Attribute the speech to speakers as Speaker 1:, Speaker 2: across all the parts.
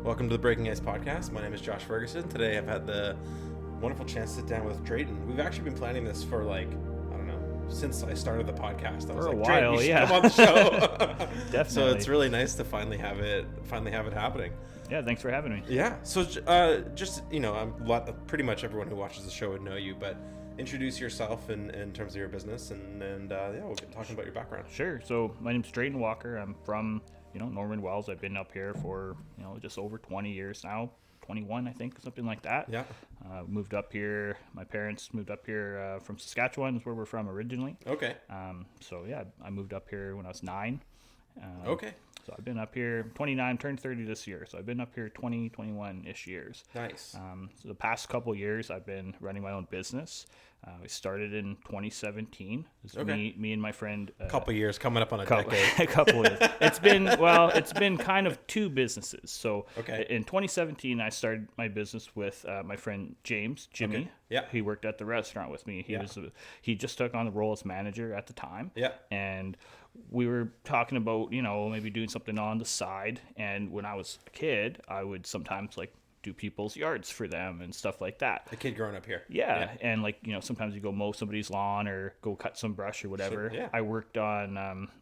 Speaker 1: Welcome to the Breaking Ice Podcast. My name is Josh Ferguson. Today I've had the wonderful chance to sit down with Drayton. We've actually been planning this for since I started the podcast. I was
Speaker 2: for
Speaker 1: like,
Speaker 2: a while,
Speaker 1: Drayton,
Speaker 2: yeah.
Speaker 1: come on the show.
Speaker 2: Definitely.
Speaker 1: So it's really nice to finally have it happening.
Speaker 2: Yeah, thanks for having me.
Speaker 1: Yeah. So pretty much everyone who watches the show would know you, but introduce yourself in terms of your business, and we'll get talking about your background.
Speaker 2: Sure. So my name's Drayton Walker. I'm from Norman Wells. I've been up here for just over 20 years now. 21, I think, something like that.
Speaker 1: Yeah.
Speaker 2: Moved up here. My parents moved up here from Saskatchewan, is where we're from originally.
Speaker 1: Okay.
Speaker 2: I moved up here when I was 9.
Speaker 1: Okay.
Speaker 2: So I've been up here 29, turned 30 this year. So I've been up here 21-ish years.
Speaker 1: Nice.
Speaker 2: So the past couple years, I've been running my own business. We started in 2017.
Speaker 1: Okay.
Speaker 2: Me and my friend.
Speaker 1: A couple years, coming up on a decade.
Speaker 2: A couple years. It's been kind of two businesses. So in 2017, I started my business with my friend James, Jimmy.
Speaker 1: Okay. Yeah.
Speaker 2: He worked at the restaurant with me. He just took on the role as manager at the time.
Speaker 1: Yeah.
Speaker 2: And we were talking about, maybe doing something on the side. And when I was a kid, I would sometimes do people's yards for them and stuff like that.
Speaker 1: The kid growing up here.
Speaker 2: Yeah. And sometimes you go mow somebody's lawn or go cut some brush or whatever.
Speaker 1: Sure, yeah.
Speaker 2: I worked on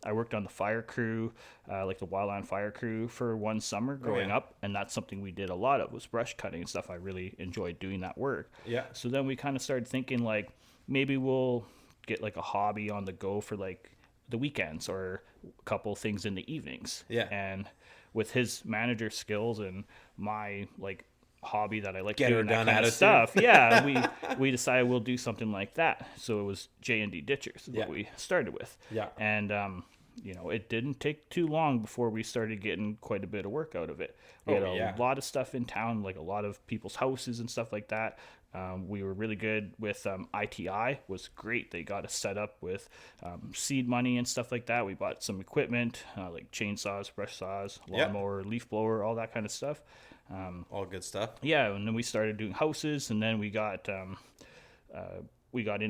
Speaker 2: the fire crew, the wildland fire crew for one summer growing up, and that's something we did a lot of, was brush cutting and stuff. I really enjoyed doing that work.
Speaker 1: Yeah.
Speaker 2: So then we kind of started thinking maybe we'll get a hobby on the go for the weekends or a couple things in the evenings.
Speaker 1: Yeah.
Speaker 2: And with his manager skills and my hobby that I like
Speaker 1: Get her
Speaker 2: doing that
Speaker 1: done
Speaker 2: kind of
Speaker 1: attitude.
Speaker 2: stuff. Yeah, we decided we'll do something like that. So it was J&D Ditchers is what we started with.
Speaker 1: Yeah.
Speaker 2: And it didn't take too long before we started getting quite a bit of work out of it. We had a lot of stuff in town, a lot of people's houses and stuff like that. We were really good with ITI, was great. They got us set up with seed money and stuff like that. We bought some equipment like chainsaws, brush saws, lawnmower, leaf blower, all that kind of stuff.
Speaker 1: All good stuff.
Speaker 2: Yeah, and then we started doing houses, and then we got in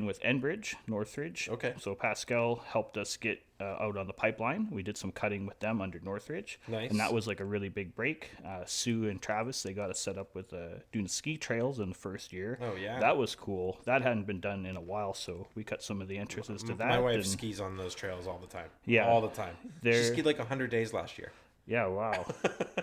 Speaker 2: with Enbridge, Northridge.
Speaker 1: Okay.
Speaker 2: So Pascal helped us get out on the pipeline. We did some cutting with them under Northridge.
Speaker 1: Nice.
Speaker 2: And that was a really big break. Sue and Travis, they got us set up with doing ski trails in the first year.
Speaker 1: Oh, yeah.
Speaker 2: That was cool. That hadn't been done in a while, so we cut some of the entrances to that.
Speaker 1: My wife skis on those trails all the time.
Speaker 2: Yeah.
Speaker 1: All the time. She skied 100 days last year.
Speaker 2: Yeah, wow.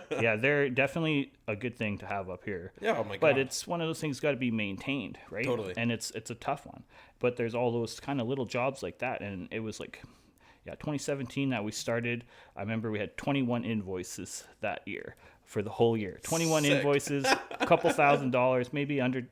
Speaker 2: Yeah, they're definitely a good thing to have up here.
Speaker 1: Yeah, oh my God.
Speaker 2: But it's one of those things got to be maintained, right?
Speaker 1: Totally.
Speaker 2: And it's a tough one. But there's all those kind of little jobs like that. And it was 2017 that we started. I remember we had 21 invoices that year for the whole year. 21
Speaker 1: Sick.
Speaker 2: Invoices, a couple $1,000s, maybe under,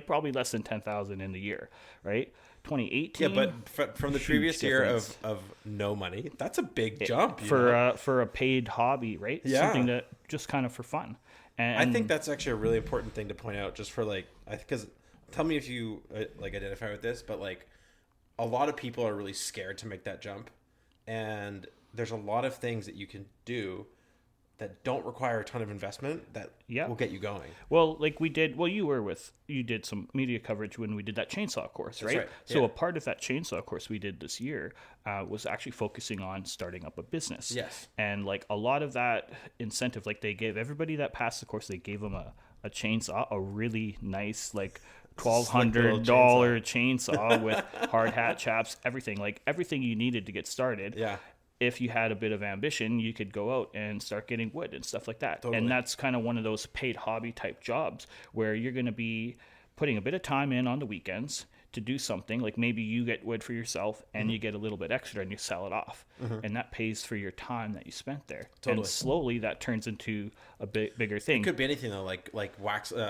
Speaker 2: probably less than 10,000 in the year, right? 2018.
Speaker 1: Yeah, but from the previous year of no money, that's a big jump
Speaker 2: for a paid hobby, right?
Speaker 1: Yeah.
Speaker 2: Something that just kind of for fun. And
Speaker 1: I think that's actually a really important thing to point out, just for because tell me if you identify with this, but a lot of people are really scared to make that jump, and there's a lot of things that you can do that don't require a ton of investment that will get you going.
Speaker 2: Well, you did some media coverage when we did that chainsaw course, right?
Speaker 1: That's right.
Speaker 2: So a part of that chainsaw course we did this year was actually focusing on starting up a business.
Speaker 1: Yes.
Speaker 2: And a lot of that incentive, they gave everybody that passed the course, they gave them a chainsaw, a really nice, $1,200 chainsaw with hard hat chaps, everything you needed to get started.
Speaker 1: Yeah.
Speaker 2: If you had a bit of ambition, you could go out and start getting wood and stuff like that.
Speaker 1: Totally.
Speaker 2: And that's kind of one of those paid hobby type jobs where you're going to be putting a bit of time in on the weekends to do something. Maybe you get wood for yourself and you get a little bit extra and you sell it off. And that pays for your time that you spent there.
Speaker 1: Totally.
Speaker 2: And slowly that turns into a bigger thing.
Speaker 1: It could be anything though, waxing,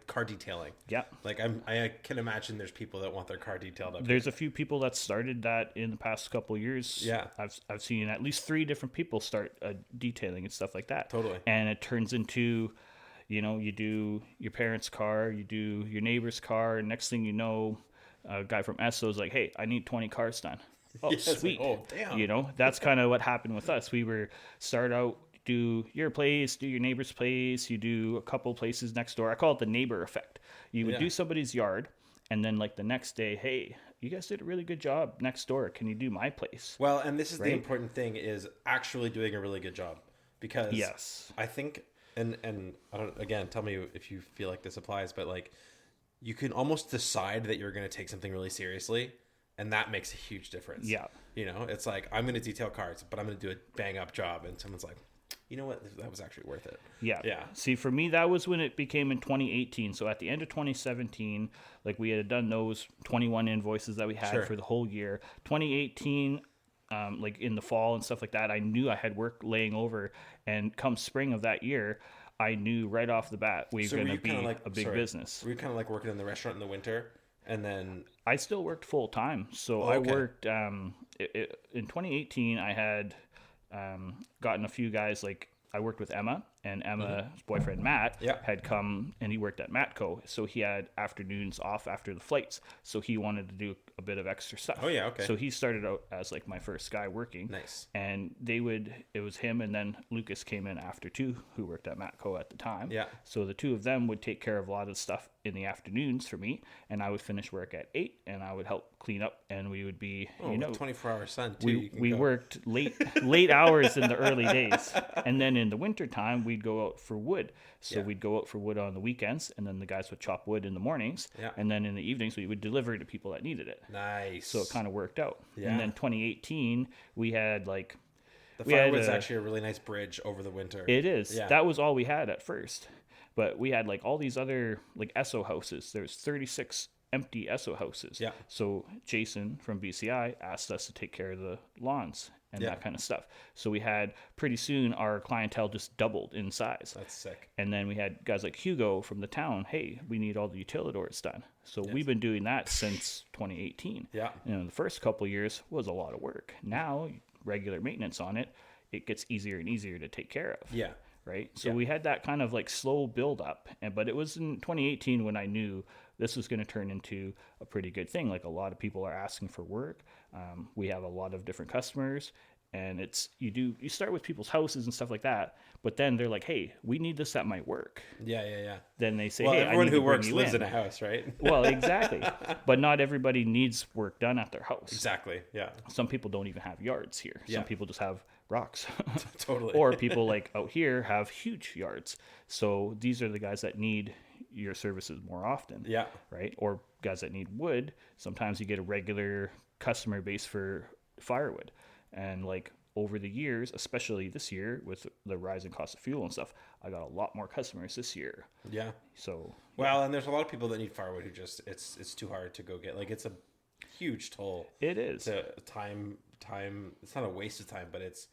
Speaker 1: car detailing.
Speaker 2: Yeah.
Speaker 1: I can imagine there's people that want their car detailed up.
Speaker 2: There's a few people that started that in the past couple of years.
Speaker 1: Yeah.
Speaker 2: I've seen at least 3 different people start detailing and stuff like that.
Speaker 1: Totally.
Speaker 2: And it turns into, you do your parents' car, you do your neighbor's car, and next thing you know, a guy from Esso is like, hey, I need 20 cars done. Oh,
Speaker 1: yes,
Speaker 2: sweet.
Speaker 1: oh, damn.
Speaker 2: That's kind of what happened with us. We start out, do your place, do your neighbor's place, you do a couple places next door. I call it the neighbor effect. You would do somebody's yard, and then the next day, hey, you guys did a really good job next door. Can you do my place?
Speaker 1: Well, and this is the important thing, is actually doing a really good job. because
Speaker 2: yes,
Speaker 1: I think, and I don't, again, tell me if you feel like this applies, but like you can almost decide that you're going to take something really seriously, and that makes a huge difference.
Speaker 2: Yeah.
Speaker 1: You know, it's like, I'm going to detail cars, but I'm going to do a bang up job. And someone's like, you know what? That was actually worth it.
Speaker 2: Yeah.
Speaker 1: Yeah.
Speaker 2: See, for me, that was when it became in 2018. So at the end of 2017, like we had done those 21 invoices that we had for the whole year. 2018, like in the fall and stuff like that, I knew I had work laying over. And come spring of that year, I knew right off the bat we were going to be a big business.
Speaker 1: Were you kind of like working in the restaurant in the winter? And then
Speaker 2: I still worked full time. So I worked in 2018. I had gotten a few guys, like I worked with Emma, and Emma's boyfriend Matt had come and he worked at Matco. So he had afternoons off after the flights. So he wanted to do a bit of extra stuff.
Speaker 1: Oh yeah, okay.
Speaker 2: So he started out as like my first guy working.
Speaker 1: Nice.
Speaker 2: And it was him and then Lucas came in after too, who worked at Matco at the time.
Speaker 1: Yeah.
Speaker 2: So the two of them would take care of a lot of stuff in the afternoons for me, and I would finish work at 8 and I would help clean up, and we would be
Speaker 1: 24-hour sun too.
Speaker 2: We worked late hours in the early days, and then in the winter time we'd go out for wood. So we'd go out for wood on the weekends, and then the guys would chop wood in the mornings, and then in the evenings we would deliver to people that needed it.
Speaker 1: Nice.
Speaker 2: So it kind of worked out.
Speaker 1: Yeah.
Speaker 2: And then 2018 we had like
Speaker 1: the firewood's actually a really nice bridge over the winter.
Speaker 2: It is. Yeah. That was all we had at first. But we had like all these other like ESO houses. There's 36 empty ESO houses.
Speaker 1: Yeah.
Speaker 2: So Jason from BCI asked us to take care of the lawns and that kind of stuff. So we had pretty soon our clientele just doubled in size.
Speaker 1: That's sick.
Speaker 2: And then we had guys like Hugo from the town. Hey, we need all the utilidors done. So we've been doing that since 2018.
Speaker 1: Yeah.
Speaker 2: You know, the first couple of years was a lot of work. Now regular maintenance on it, it gets easier and easier to take care of.
Speaker 1: Yeah.
Speaker 2: Right. So we had that kind of like slow build up, but it was in 2018 when I knew this was going to turn into a pretty good thing. Like a lot of people are asking for work. We have a lot of different customers, and you start with people's houses and stuff like that, but then they're like, hey, we need this at my work.
Speaker 1: Yeah.
Speaker 2: Then they say,
Speaker 1: well,
Speaker 2: hey,
Speaker 1: everyone
Speaker 2: I need
Speaker 1: who
Speaker 2: to bring
Speaker 1: works
Speaker 2: you
Speaker 1: lives in a house, right?
Speaker 2: Well, exactly. But not everybody needs work done at their house.
Speaker 1: Exactly. Yeah.
Speaker 2: Some people don't even have yards here. Some people just have rocks.
Speaker 1: Totally.
Speaker 2: Or people like out here have huge yards. So these are the guys that need your services more often.
Speaker 1: Yeah.
Speaker 2: Right? Or guys that need wood. Sometimes you get a regular customer base for firewood. And like over the years, especially this year with the rising cost of fuel and stuff, I got a lot more customers this year.
Speaker 1: Yeah.
Speaker 2: So
Speaker 1: well, and there's a lot of people that need firewood who just it's too hard to go get. Like it's a huge toll.
Speaker 2: It is.
Speaker 1: To time. It's not a waste of time, but it's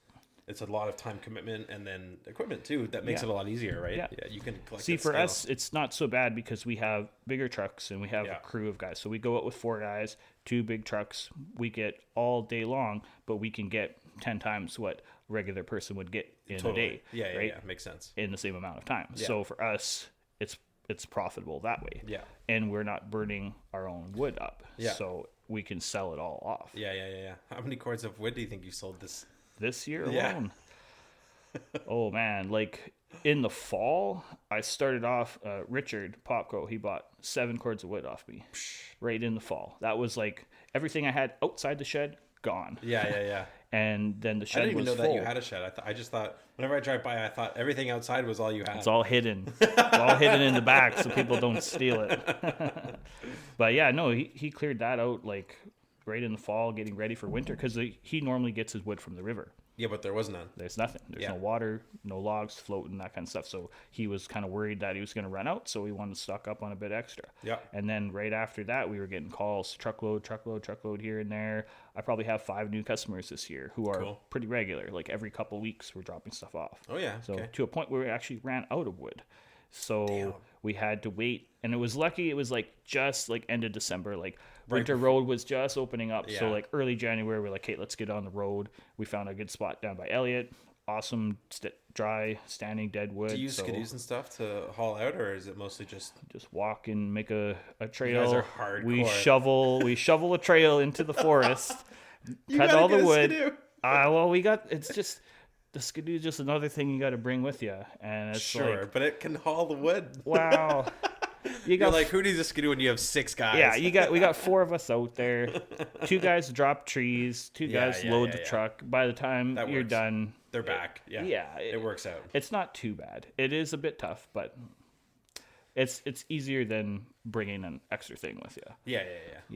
Speaker 1: a lot of time commitment and then equipment too. That makes it a lot easier, right?
Speaker 2: Yeah.
Speaker 1: You can collect.
Speaker 2: See, for us, it's not so bad because we have bigger trucks and we have a crew of guys. So we go out with 4 guys, 2 big trucks. We get all day long, but we can get 10 times what a regular person would get in a day.
Speaker 1: Yeah,
Speaker 2: right?
Speaker 1: Yeah, makes sense.
Speaker 2: In the same amount of time. Yeah. So for us, it's profitable that way.
Speaker 1: Yeah.
Speaker 2: And we're not burning our own wood up.
Speaker 1: Yeah.
Speaker 2: So we can sell it all off.
Speaker 1: Yeah. How many cords of wood do you think you sold
Speaker 2: this year alone? Oh man, like in the fall, I started off Richard Popco. He bought 7 cords of wood off me right in the fall. That was like everything I had outside the shed gone.
Speaker 1: Yeah.
Speaker 2: And then the shed
Speaker 1: I didn't even know
Speaker 2: full.
Speaker 1: that you had a shed. I just thought whenever I drive by, I thought everything outside was all you had.
Speaker 2: It's all hidden. It's all hidden in the back so people don't steal it. But yeah, no, he cleared that out like right in the fall, getting ready for winter, because he normally gets his wood from the river.
Speaker 1: Yeah, but there was none.
Speaker 2: There's nothing. There's no water, no logs floating, that kind of stuff. So he was kind of worried that he was going to run out, so he wanted to stock up on a bit extra.
Speaker 1: Yeah.
Speaker 2: And then right after that, we were getting calls, truckload here and there. I probably have 5 new customers this year who are pretty regular. Like every couple of weeks, we're dropping stuff off.
Speaker 1: Oh, yeah.
Speaker 2: So to a point where we actually ran out of wood. So we had to wait, and it was lucky. It was like just like end of December, like Winter Road was just opening up. So like early January, we're like, hey, let's get on the road. We found a good spot down by Elliott. Awesome, dry, standing dead wood.
Speaker 1: Do you use skidoos and stuff to haul out, or is it mostly just
Speaker 2: walk and make a trail?
Speaker 1: You guys are hardcore.
Speaker 2: We shovel a trail into the forest, cut all the wood. Well, it's just. The skidoo is just another thing you got to bring with you, and it's
Speaker 1: but it can haul the wood.
Speaker 2: Wow.
Speaker 1: You're like, who needs a skidoo when you have 6 guys?
Speaker 2: Yeah, we got 4 of us out there. 2 guys drop trees, 2 guys load the truck. By the time you're done,
Speaker 1: they're back. It works out.
Speaker 2: It's not too bad. It is a bit tough, but it's easier than bringing an extra thing with you.
Speaker 1: Yeah.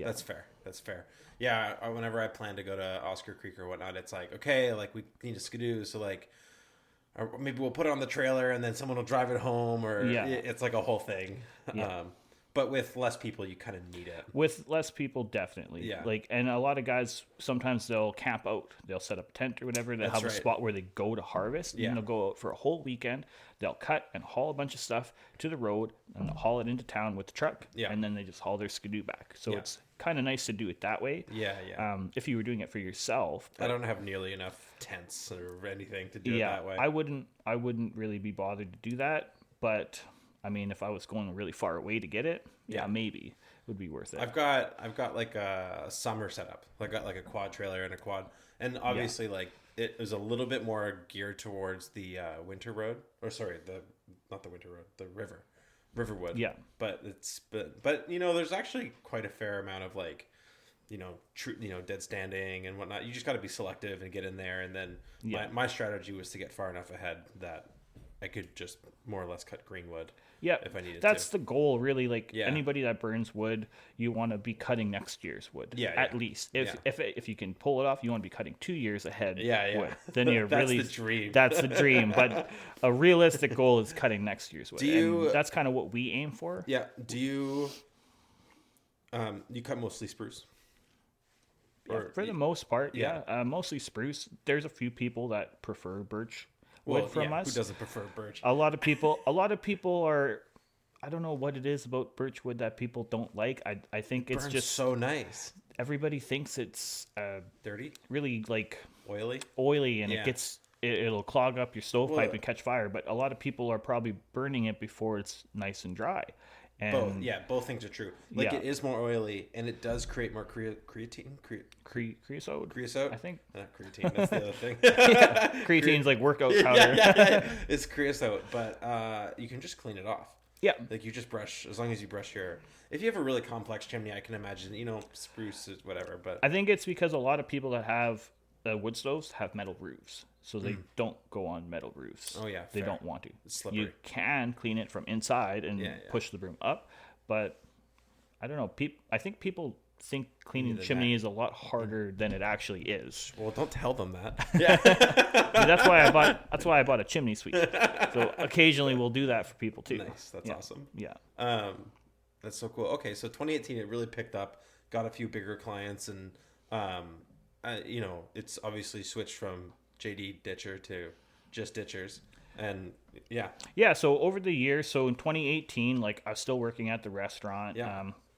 Speaker 1: That's fair. Yeah, whenever I plan to go to Oscar Creek or whatnot, it's like, okay, like we need a skidoo, so like, or maybe we'll put it on the trailer and then someone will drive it home, or it's like a whole thing. Yeah. But with less people, you kind of need it.
Speaker 2: With less people, definitely. Yeah. Like, and a lot of guys, sometimes they'll camp out. They'll set up a tent or whatever. They'll have a spot where they go to harvest. Yeah. And they'll go out for a whole weekend. They'll cut and haul a bunch of stuff to the road, and they'll haul it into town with the truck. Yeah. And then they just haul their skidoo back. So it's kind of nice to do it that way. Yeah. If you were doing it for yourself.
Speaker 1: I don't have nearly enough tents or anything to do it that way.
Speaker 2: I wouldn't really be bothered to do that, but I mean, if I was going really far away to get it, maybe it would be worth it.
Speaker 1: I've got like a summer setup. I got like a quad trailer and a quad, and obviously like it was a little bit more geared towards the winter road, or sorry, not the winter road, the Riverwood. Yeah. But you know, there's actually quite a fair amount of like, you know, dead standing and whatnot. You just got to be selective and get in there. And then my strategy was to get far enough ahead that I could just more or less cut greenwood.
Speaker 2: Yeah, if I needed that's the goal, really. Like anybody that burns wood, you want to be cutting next year's wood. At least if you can pull it off, you want to be cutting 2 years ahead. Wood. Then you're
Speaker 1: that's
Speaker 2: really
Speaker 1: the dream.
Speaker 2: That's the dream. But a realistic goal is cutting next year's wood. And that's kind of what we aim for.
Speaker 1: Yeah. Do you you cut mostly spruce?
Speaker 2: For the most part, mostly spruce. There's a few people that prefer birch wood from us.
Speaker 1: Who doesn't prefer birch?
Speaker 2: A lot of people are, I don't know what it is about birch wood that people don't like. I think it's just
Speaker 1: so nice.
Speaker 2: Everybody thinks it's
Speaker 1: dirty,
Speaker 2: really like
Speaker 1: oily,
Speaker 2: and it'll clog up your stovepipe and catch fire. But a lot of people are probably burning it before it's nice and dry. And
Speaker 1: both things are true. Like it is more oily, and it does create more creatine.
Speaker 2: Creosote. I think
Speaker 1: not creatine. That's the other thing.
Speaker 2: Creatine's like workout powder.
Speaker 1: It's creosote, but you can just clean it off.
Speaker 2: Yeah,
Speaker 1: like you just brush, as long as you brush your. If you have a really complex chimney, I can imagine spruce is whatever. But
Speaker 2: I think it's because a lot of people that have wood stoves have metal roofs, so they don't go on metal roofs.
Speaker 1: Oh yeah,
Speaker 2: they don't want to.
Speaker 1: It's slippery.
Speaker 2: You can clean it from inside and push the broom up, but I don't know. I think people think cleaning the chimney is a lot harder than it actually is.
Speaker 1: Well, don't tell them that.
Speaker 2: That's why I bought a chimney sweep. So occasionally we'll do that for people too.
Speaker 1: Nice, that's awesome.
Speaker 2: Yeah,
Speaker 1: that's so cool. Okay, so 2018 it really picked up, got a few bigger clients, and it's obviously switched from JD Ditcher to just Ditchers, and
Speaker 2: so over the years, so in 2018, like I was still working at the restaurant.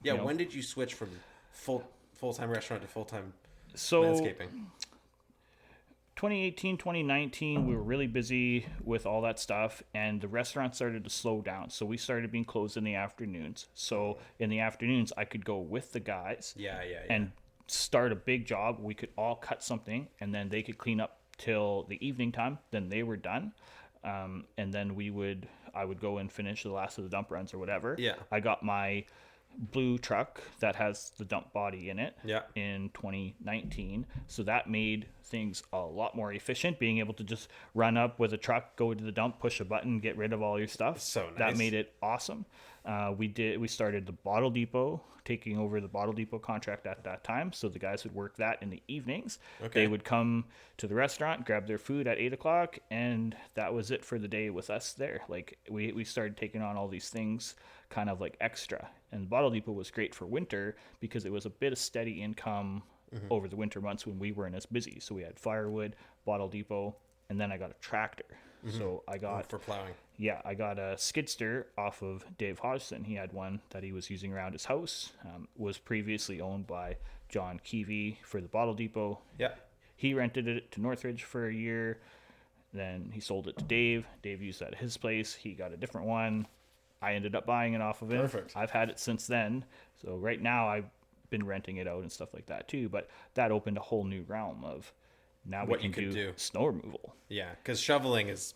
Speaker 1: When did you switch from full-time restaurant to full-time landscaping?
Speaker 2: 2018, 2019, we were really busy with all that stuff, and the restaurant started to slow down. So we started being closed in the afternoons. So in the afternoons, I could go with the guys and start a big job. We could all cut something, and then they could clean up till the evening time. Then they were done. And then I would go and finish the last of the dump runs or whatever. Yeah. I got my blue truck that has the dump body in it in 2019, so that made things a lot more efficient, being able to just run up with a truck, go to the dump, push a button, get rid of all your stuff.
Speaker 1: So nice.
Speaker 2: That made it awesome. We started the bottle depot, taking over the bottle depot contract at that time, so the guys would work that in the evenings. They would come to the restaurant, grab their food at 8:00, and that was it for the day with us there. Like we started taking on all these things kind of like extra, and bottle depot was great for winter because it was a bit of steady income over the winter months when we weren't as busy. So we had firewood, bottle depot, and then I got a tractor. So I got
Speaker 1: for plowing.
Speaker 2: Yeah, I got a skidster off of Dave Hodgson. He had one that he was using around his house. Was previously owned by John Keevy for the bottle depot. Yeah, he rented it to Northridge for a year. Then he sold it to Dave. Dave used that at his place. He got a different one. I ended up buying it off of him.
Speaker 1: Perfect.
Speaker 2: I've had it since then. So right now I've been renting it out and stuff like that too. But that opened a whole new realm of now what we can do snow removal.
Speaker 1: Yeah, because shoveling is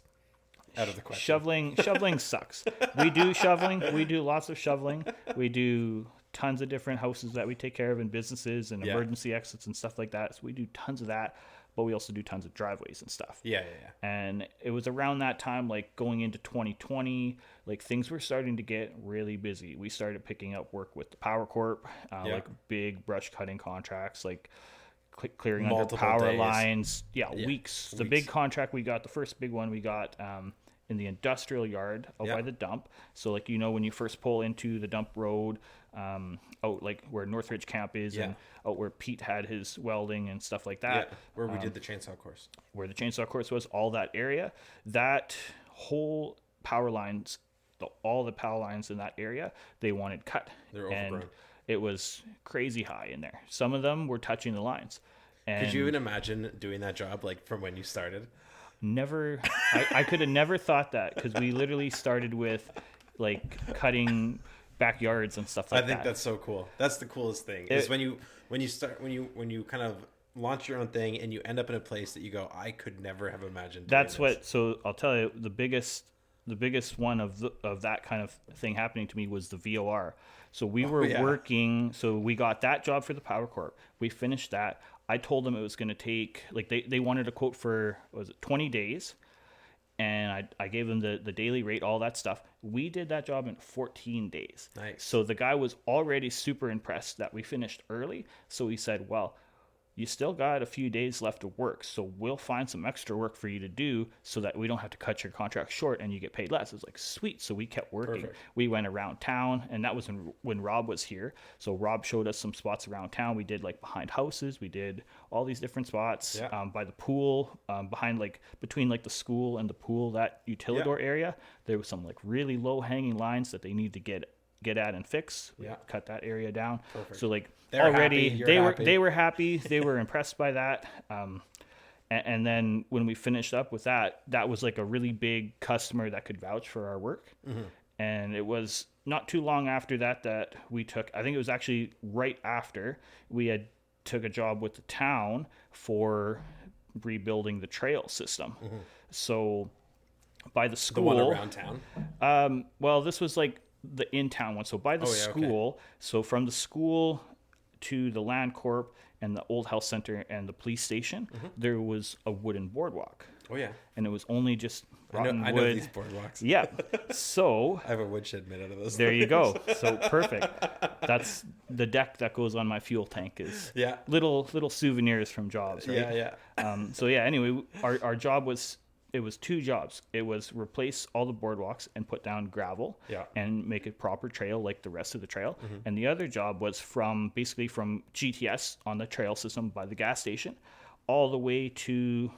Speaker 1: out of the question.
Speaker 2: Shoveling sucks. We do shoveling. We do lots of shoveling. We do tons of different houses that we take care of in businesses and emergency exits and stuff like that. So we do tons of that, but we also do tons of driveways and stuff.
Speaker 1: Yeah.
Speaker 2: And it was around that time, like going into 2020, like things were starting to get really busy. We started picking up work with the Power Corp, like big brush cutting contracts, like clearing multiple under power days. Lines. Weeks. The big contract we got, the first big one we got in the industrial yard out by the dump. So like, when you first pull into the dump road, out like where Northridge Camp is and out where Pete had his welding and stuff like that.
Speaker 1: Where we did the chainsaw course. Where
Speaker 2: the chainsaw course was, all that area. That whole power lines, all the power lines in that area, they wanted cut.
Speaker 1: They're overgrown.
Speaker 2: And it was crazy high in there. Some of them were touching the lines. And
Speaker 1: could you even imagine doing that job like from when you started?
Speaker 2: Never. I could have never thought that, because we literally started with like cutting backyards and stuff like that.
Speaker 1: I think that's so cool. That's the coolest thing is when you kind of launch your own thing and you end up in a place that you go, I could never have imagined.
Speaker 2: That's what. So I'll tell you, the biggest one of that kind of thing happening to me was the VOR. So we were working. So we got that job for the Power Corp. We finished that. I told them it was going to take, like, they wanted a quote for, 20 days. And I gave them the daily rate, all that stuff. We did that job in 14 days.
Speaker 1: Nice.
Speaker 2: So the guy was already super impressed that we finished early. So he said, well, you still got a few days left of work, so we'll find some extra work for you to do so that we don't have to cut your contract short and you get paid less. It was like, sweet. So we kept working. Perfect. We went around town, and that was when Rob was here. So Rob showed us some spots around town. We did like behind houses. We did all these different spots by the pool, behind like between like the school and the pool, that utilidor area. There was some like really low hanging lines that they need to get at and fix. We cut that area down. Perfect. So like
Speaker 1: they're
Speaker 2: already
Speaker 1: happy,
Speaker 2: they were happy. They were impressed by that. And then when we finished up with that was like a really big customer that could vouch for our work. Mm-hmm. And it was not too long after that we took, I think it was actually right after we had took a job with the town for rebuilding the trail system. Mm-hmm. So by the school,
Speaker 1: the one around town.
Speaker 2: Well, this was like the in-town one. So by the school, so from the school to the land corp and the old health center and the police station, there was a wooden boardwalk.
Speaker 1: Oh yeah.
Speaker 2: And it was only just rotten wood.
Speaker 1: I know these boardwalks.
Speaker 2: Yeah. So
Speaker 1: I have a woodshed made out of those.
Speaker 2: There you go. So perfect. That's the deck that goes on my fuel tank is little souvenirs from jobs, right?
Speaker 1: Yeah.
Speaker 2: So yeah, anyway, our job was, it was two jobs. It was replace all the boardwalks and put down gravel and make a proper trail like the rest of the trail. Mm-hmm. And the other job was from GTS on the trail system by the gas station all the way to,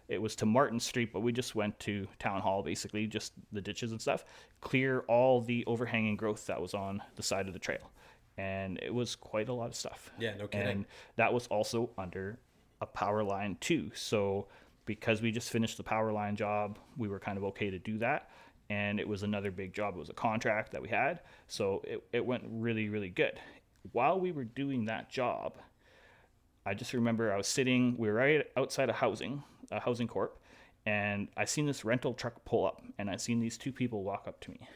Speaker 2: it was to Martin Street, but we just went to Town Hall, basically, just the ditches and stuff, clear all the overhanging growth that was on the side of the trail. And it was quite a lot of stuff.
Speaker 1: Yeah, no kidding.
Speaker 2: And that was also under a power line too. So because we just finished the power line job, we were kind of okay to do that. And it was another big job. It was a contract that we had. So it went really, really good. While we were doing that job, I just remember we were right outside a housing corp, and I seen this rental truck pull up, and I seen these two people walk up to me.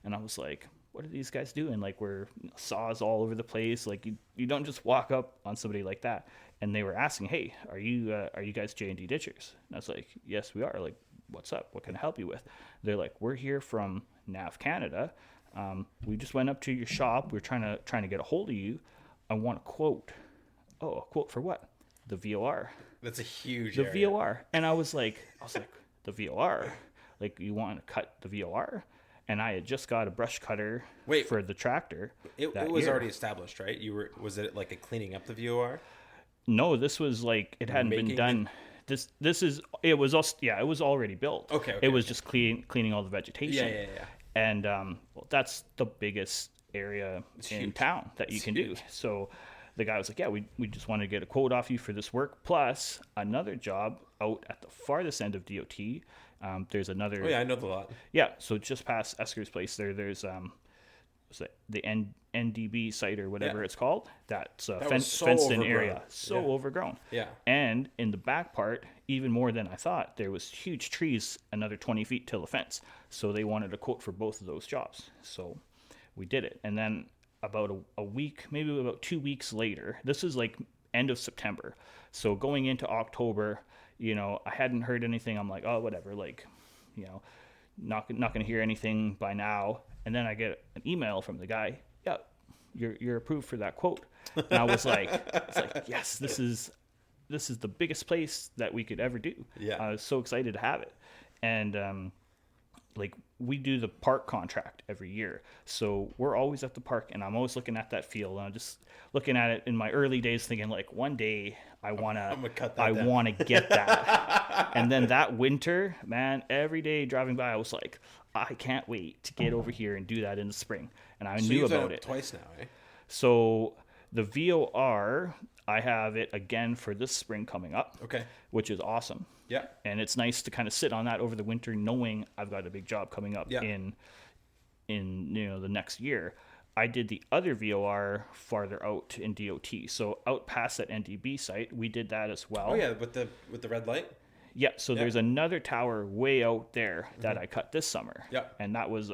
Speaker 2: And I was like, what are these guys doing? Like, we're saws all over the place. Like, you don't just walk up on somebody like that. And they were asking, hey, are you guys J&D ditchers? And I was like, yes, we are. Like, what's up? What can I help you with? They're like, we're here from NAV Canada. We just went up to your shop. We're trying to get a hold of you. I want a quote. Oh, a quote for what? The VOR.
Speaker 1: That's a huge
Speaker 2: The
Speaker 1: area.
Speaker 2: VOR. And I was like, the VOR? Like, you want to cut the VOR? And I had just got a brush cutter for the tractor.
Speaker 1: It was already established, right? Was it like a cleaning up the VOR?
Speaker 2: No, this was like, it hadn't been done. It was already built.
Speaker 1: Okay.
Speaker 2: It was just cleaning all the vegetation.
Speaker 1: Yeah.
Speaker 2: And that's the biggest area in town that you can do. So the guy was like, yeah, we just wanted to get a quote off you for this work, plus another job out at the farthest end of DOT. There's another.
Speaker 1: Oh yeah, I know the lot.
Speaker 2: Yeah, so just past Esker's place there's the NDB site or whatever it's called. That's a
Speaker 1: so
Speaker 2: fenced-in
Speaker 1: overgrown.
Speaker 2: area, so overgrown.
Speaker 1: Yeah.
Speaker 2: And in the back part, even more than I thought, there was huge trees, another 20 feet till the fence. So they wanted a quote for both of those jobs. So we did it. And then about a week, maybe about 2 weeks later, this is like end of September. So going into October, you know, I hadn't heard anything. I'm like, oh, whatever, like, you know, not going to hear anything by now. And then I get an email from the guy, yeah, you're approved for that quote. And I was like, yes, this is the biggest place that we could ever do.
Speaker 1: Yeah.
Speaker 2: I was so excited to have it. And like we do the park contract every year. So we're always at the park, and I'm always looking at that field, and I'm just looking at it in my early days thinking like, one day I want to get that. And then that winter, man, every day driving by, I was like, I can't wait to get over here and do that in the spring. And I knew about it
Speaker 1: twice now, eh?
Speaker 2: So the VOR, I have it again for this spring coming up.
Speaker 1: Okay.
Speaker 2: Which is awesome.
Speaker 1: Yeah.
Speaker 2: And it's nice to kind of sit on that over the winter, knowing I've got a big job coming up in you know, the next year. I did the other VOR farther out in DOT. So out past that NDB site, we did that as well.
Speaker 1: Oh yeah, with the red light?
Speaker 2: Yeah, so there's another tower way out there that I cut this summer.
Speaker 1: Yeah.
Speaker 2: And that was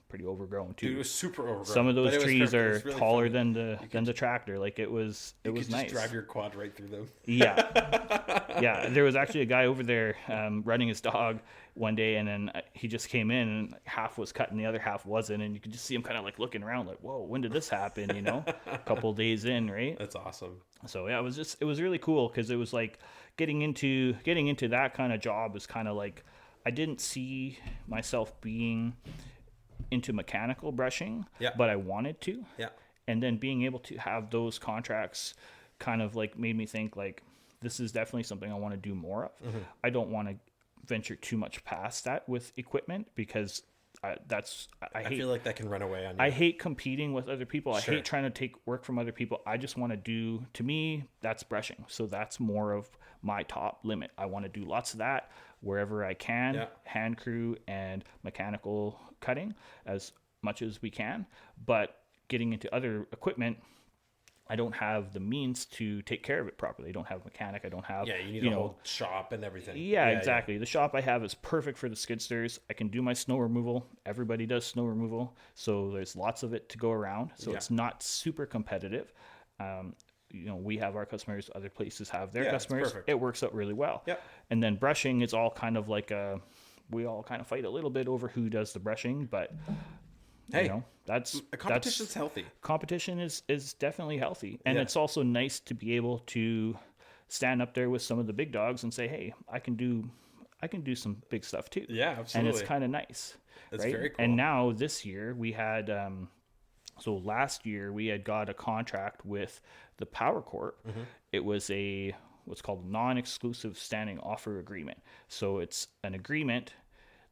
Speaker 2: pretty overgrown too.
Speaker 1: Dude, it was super overgrown.
Speaker 2: Some of those trees are
Speaker 1: really
Speaker 2: taller
Speaker 1: funny.
Speaker 2: than the tractor. Like it was nice.
Speaker 1: Just drive your quad right through them.
Speaker 2: Yeah. There was actually a guy over there running his dog one day, and then he just came in and half was cut and the other half wasn't, and you could just see him kind of like looking around like, whoa, when did this happen? You know, a couple of days in, right?
Speaker 1: That's awesome.
Speaker 2: So yeah, it was really cool because it was like getting into that kind of job is kind of like, I didn't see myself being into mechanical brushing, but I wanted to.
Speaker 1: Yeah.
Speaker 2: And then being able to have those contracts kind of like made me think like, this is definitely something I want to do more of. Mm-hmm. I don't want to venture too much past that with equipment because I
Speaker 1: feel like that can run away on you.
Speaker 2: I hate competing with other people.
Speaker 1: Sure.
Speaker 2: I hate trying to take work from other people. I just want to do, to me, that's brushing. So that's more of my top limit. I want to do lots of that wherever I can, hand crew and mechanical cutting as much as we can. But getting into other equipment, I don't have the means to take care of it properly. I don't have a mechanic. I don't have...
Speaker 1: Yeah, you need a whole shop and everything.
Speaker 2: Yeah, exactly. Yeah. The shop I have is perfect for the skid steers. I can do my snow removal. Everybody does snow removal. So there's lots of it to go around. So it's not super competitive. You know, we have our customers. Other places have their customers. It works out really well. Yep. And then brushing is all kind of like we all kind of fight a little bit over who does the brushing, but...
Speaker 1: Hey,
Speaker 2: you know,
Speaker 1: competition's healthy. Competition
Speaker 2: is definitely healthy. And it's also nice to be able to stand up there with some of the big dogs and say, hey, I can do some big stuff too.
Speaker 1: Yeah, absolutely.
Speaker 2: And it's kind of nice.
Speaker 1: That's
Speaker 2: right?
Speaker 1: very cool.
Speaker 2: And now this year we had, so last year we had got a contract with the Power Corp. Mm-hmm. It was what's called non-exclusive standing offer agreement. So it's an agreement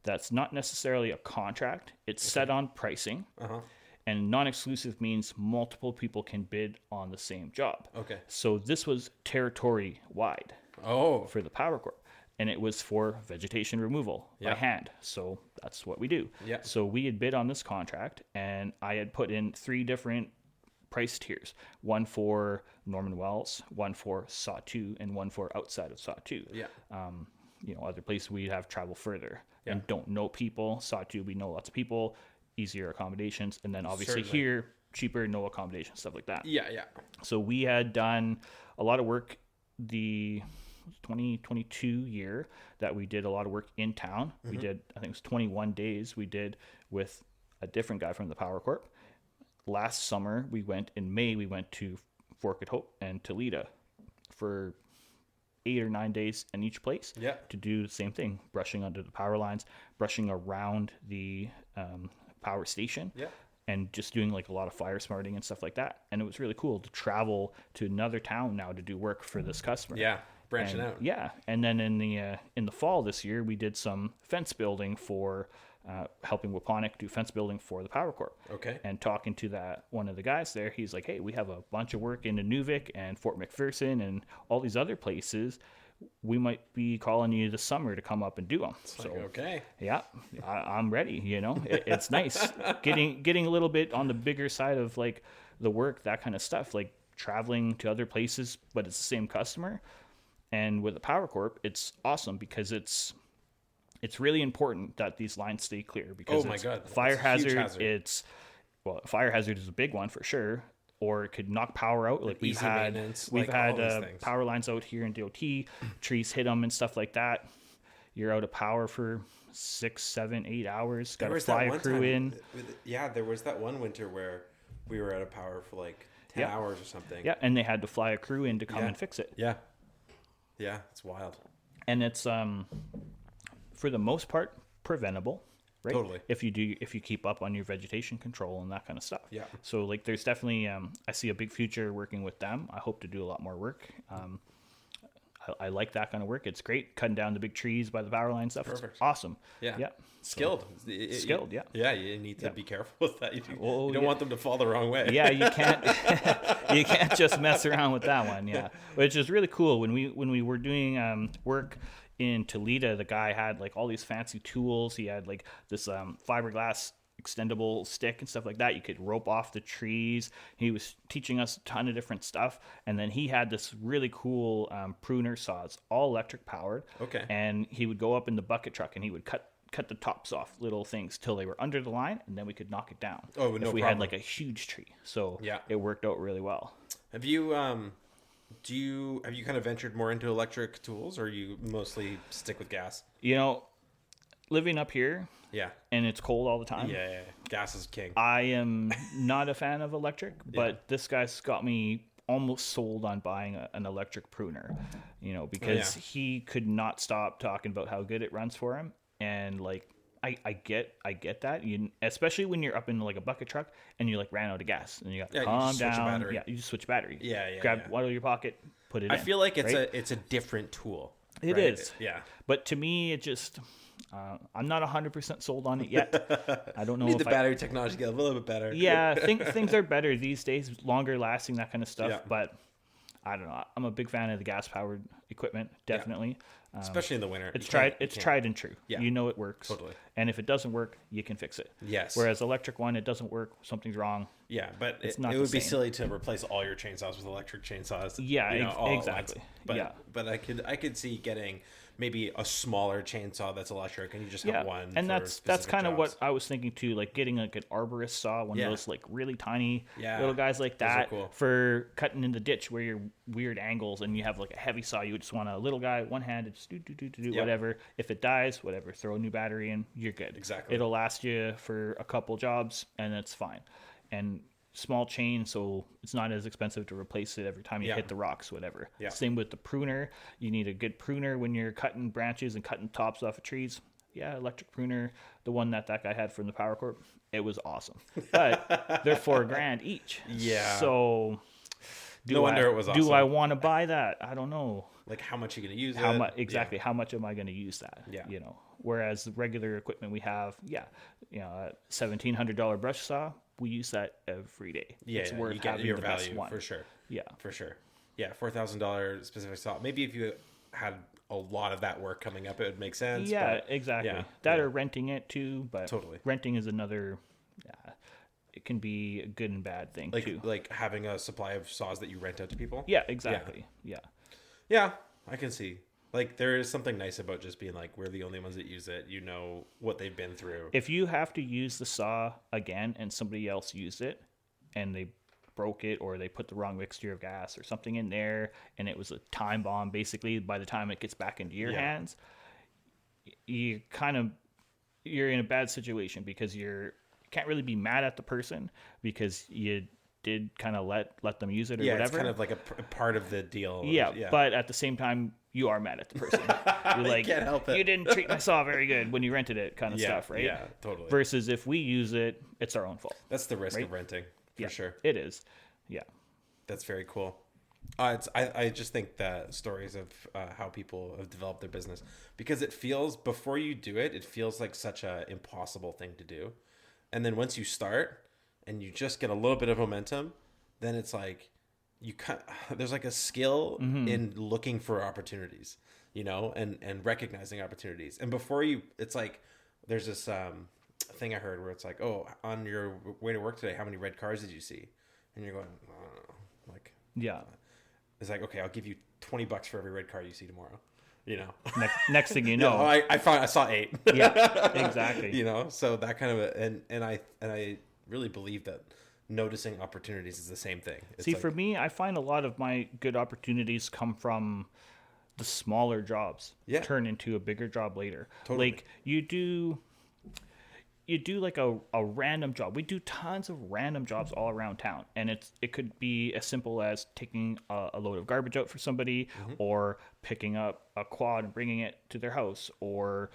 Speaker 2: that's not necessarily a contract. It's set on pricing. Uh-huh. And non-exclusive means multiple people can bid on the same job. Okay. So this was territory-wide for the Power Corp. And it was for vegetation removal by hand. So that's what we do. Yeah. So we had bid on this contract, and I had put in 3 different price tiers. One for Norman Wells, one for Saw 2, and one for outside of Saw 2. Yeah. You know, other places we have travel further and don't know people. Saw 2, we know lots of people, easier accommodations. And then obviously here, cheaper, no accommodations, stuff like that. Yeah, yeah. So we had done a lot of work the 2022 year that we did a lot of work in town. Mm-hmm. We did, I think it was 21 days we did with a different guy from the Power Corp. Last summer, in May, we went to Fork at Hope and Toledo for 8 or 9 days in each place to do the same thing, brushing under the power lines, brushing around the power station, and just doing like a lot of fire smarting and stuff like that. And it was really cool to travel to another town now to do work for this customer. Yeah, branching out. Yeah, and then in the fall this year, we did some fence building for helping Waponic do fence building for the Power Corp. Okay. And talking to one of the guys there, he's like, hey, we have a bunch of work in Inuvik and Fort McPherson and all these other places. we might be calling you this summer to come up and do them.
Speaker 1: It's so, like, okay.
Speaker 2: Yeah, I'm ready. It's nice getting a little bit on the bigger side of like the work, that kind of stuff, like traveling to other places, but it's the same customer. And with the Power Corp, it's awesome because it's really important that these lines stay clear because fire hazard. Fire hazard is a big one for sure, or it could knock power out. Like we've had power lines out here in DOT, trees hit them and stuff like that. You're out of power for 6, 7, 8 hours. Got to fly a crew in.
Speaker 1: There was that one winter where we were out of power for like 10 hours or something.
Speaker 2: Yeah, and they had to fly a crew in to come and fix it.
Speaker 1: Yeah, it's wild.
Speaker 2: And it's for the most part preventable. Right?
Speaker 1: Totally.
Speaker 2: If you keep up on your vegetation control and that kind of stuff.
Speaker 1: Yeah.
Speaker 2: So like there's definitely I see a big future working with them. I hope to do a lot more work. I like that kind of work. It's great cutting down the big trees by the power line stuff. Perfect. It's awesome.
Speaker 1: Yeah.
Speaker 2: Yeah.
Speaker 1: Skilled.
Speaker 2: Skilled. Yeah.
Speaker 1: Yeah. You need to be careful with that. You don't want them to fall the wrong way.
Speaker 2: Yeah. You can't. You can't just mess around with that one. Yeah. Which is really cool. When we were doing work in Toledo, the guy had like all these fancy tools. He had like this fiberglass extendable stick and stuff like that. You could rope off the trees. He was teaching us a ton of different stuff. And then he had this really cool pruner saws, all electric powered.
Speaker 1: Okay.
Speaker 2: And he would go up in the bucket truck and he would cut the tops off little things till they were under the line, and then we could knock it down.
Speaker 1: Oh, no
Speaker 2: if we
Speaker 1: problem.
Speaker 2: had like a huge tree. So it worked out really well.
Speaker 1: Have you have you kind of ventured more into electric tools, or you mostly stick with gas?
Speaker 2: Living up here, and it's cold all the time.
Speaker 1: Yeah. Gas is king.
Speaker 2: I am not a fan of electric, but this guy's got me almost sold on buying an electric pruner, because he could not stop talking about how good it runs for him. And like, I get that, especially when you're up in like a bucket truck and you like ran out of gas and you got to calm down. Yeah, you just switch battery. Grab one out of your pocket, put it in.
Speaker 1: I feel like it's a different tool.
Speaker 2: It is.
Speaker 1: Yeah.
Speaker 2: But to me, it just I'm not 100% sold on it yet. I don't know if
Speaker 1: the battery technology get a little bit better.
Speaker 2: Yeah, things are better these days, longer lasting, that kind of stuff. Yeah. But I don't know. I'm a big fan of the gas powered equipment, definitely. Yeah.
Speaker 1: Especially in the winter.
Speaker 2: It's tried and true. Yeah. It works.
Speaker 1: Totally.
Speaker 2: And if it doesn't work, you can fix it.
Speaker 1: Yes.
Speaker 2: Whereas electric one, it doesn't work, something's wrong.
Speaker 1: Yeah, but it would be silly to replace all your chainsaws with electric chainsaws.
Speaker 2: Yeah, exactly.
Speaker 1: But I could see getting maybe a smaller chainsaw that's electric, and you just have one.
Speaker 2: And that's kind of what I was thinking too, like getting like an arborist saw, one of those like really tiny little guys like that, cool. For cutting in the ditch where you're weird angles and you have like a heavy saw. You just want a little guy, one hand, just do whatever. If it dies, whatever, throw a new battery in, you're good.
Speaker 1: Exactly.
Speaker 2: It'll last you for a couple jobs, and it's fine. And small chain, so it's not as expensive to replace it every time you hit the rocks, whatever. Yeah. Same with the pruner. You need a good pruner when you're cutting branches and cutting tops off of trees. Yeah, electric pruner, the one that guy had from the Power Corp, it was awesome. But they're $4,000 each.
Speaker 1: Yeah.
Speaker 2: So
Speaker 1: no wonder it was awesome.
Speaker 2: Do I want to buy that? I don't know.
Speaker 1: Like, how much are you going to use
Speaker 2: it? Exactly. Yeah. How much am I going to use that?
Speaker 1: Yeah.
Speaker 2: Whereas the regular equipment we have, a $1,700 brush saw, we use that every day.
Speaker 1: Yeah,
Speaker 2: it's worth
Speaker 1: you get
Speaker 2: having
Speaker 1: your
Speaker 2: the
Speaker 1: value
Speaker 2: best one.
Speaker 1: For sure.
Speaker 2: Yeah,
Speaker 1: for sure. Yeah, $4,000 specific saw. Maybe if you had a lot of that work coming up, it would make sense.
Speaker 2: Yeah, exactly. Or renting it too, but
Speaker 1: totally
Speaker 2: renting is another. It can be a good and bad thing too.
Speaker 1: Like having a supply of saws that you rent out to people.
Speaker 2: Yeah, exactly.
Speaker 1: Yeah, I can see. Like, there is something nice about just being like, we're the only ones that use it. You know what they've been through.
Speaker 2: If you have to use the saw again and somebody else used it and they broke it or they put the wrong mixture of gas or something in there and it was a time bomb, basically, by the time it gets back into your hands, you're in a bad situation because you can't really be mad at the person because you did kind of let them use it or whatever.
Speaker 1: It's kind of like a part of the deal.
Speaker 2: Yeah, but at the same time, you are mad at the person. You're like,
Speaker 1: can't help it.
Speaker 2: You didn't treat my saw very good when you rented it, kind of stuff, right?
Speaker 1: Yeah, totally.
Speaker 2: Versus if we use it, it's our own fault.
Speaker 1: That's the risk of renting, for sure.
Speaker 2: It is. Yeah.
Speaker 1: That's very cool. I just think that stories of how people have developed their business, because it feels, before you do it, it feels like such a impossible thing to do. And then once you start and you just get a little bit of momentum, then it's like, there's like a skill in looking for opportunities, you know, and recognizing opportunities. And before it's like, there's this thing I heard where it's like, oh, on your way to work today, how many red cars did you see? And you're going, I don't know. Like,
Speaker 2: yeah.
Speaker 1: It's like, okay, I'll give you $20 for every red car you see tomorrow. You know,
Speaker 2: next thing you know,
Speaker 1: I saw 8.
Speaker 2: Yeah, exactly.
Speaker 1: You know, so that kind of and I really believe that noticing opportunities is the same thing. It's
Speaker 2: See, for me, I find a lot of my good opportunities come from the smaller jobs turn into a bigger job later.
Speaker 1: Totally.
Speaker 2: Like you do like a random job. We do tons of random jobs all around town, and it could be as simple as taking a load of garbage out for somebody, or picking up a quad and bringing it to their house, or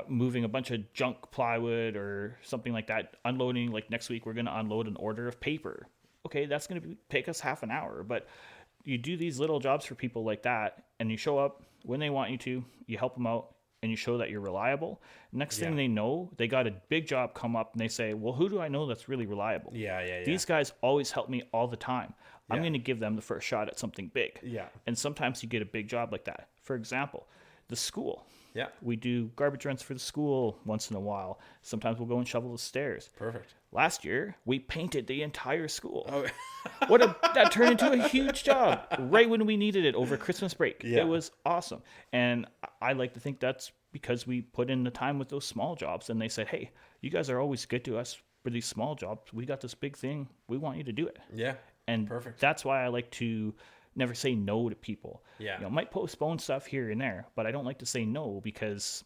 Speaker 2: moving a bunch of junk plywood or something like that. Unloading, like next week we're going to unload an order of paper. Okay, that's going to take us half an hour, but you do these little jobs for people like that, and you show up when they want you to, you help them out, and you show that you're reliable. Next thing they know, they got a big job come up, and they say, well, who do I know that's really reliable?
Speaker 1: Yeah.
Speaker 2: These guys always help me all the time. I'm going to give them the first shot at something big.
Speaker 1: Yeah.
Speaker 2: And sometimes you get a big job like that. For example, the school.
Speaker 1: Yeah.
Speaker 2: We do garbage runs for the school once in a while. Sometimes we'll go and shovel the stairs.
Speaker 1: Perfect.
Speaker 2: Last year, we painted the entire school.
Speaker 1: Oh.
Speaker 2: That turned into a huge job right when we needed it over Christmas break.
Speaker 1: Yeah.
Speaker 2: It was awesome. And I like to think that's because we put in the time with those small jobs, and they said, hey, you guys are always good to us for these small jobs. We got this big thing. We want you to do it.
Speaker 1: Yeah.
Speaker 2: And
Speaker 1: perfect.
Speaker 2: That's why I like to never say no to people.
Speaker 1: Yeah.
Speaker 2: You know, might postpone stuff here and there, but I don't like to say no because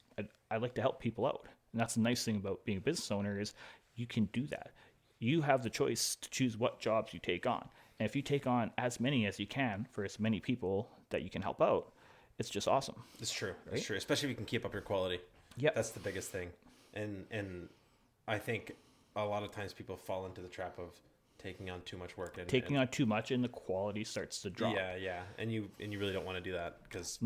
Speaker 2: I like to help people out. And that's the nice thing about being a business owner is you can do that. You have the choice to choose what jobs you take on. And if you take on as many as you can for as many people that you can help out, it's just awesome.
Speaker 1: It's true.
Speaker 2: Right?
Speaker 1: It's true. Especially if you can keep up your quality.
Speaker 2: Yeah.
Speaker 1: That's the biggest thing. And I think a lot of times people fall into the trap of taking on too much work.
Speaker 2: Taking on too much, and the quality starts to drop.
Speaker 1: Yeah. And you really don't want to do that because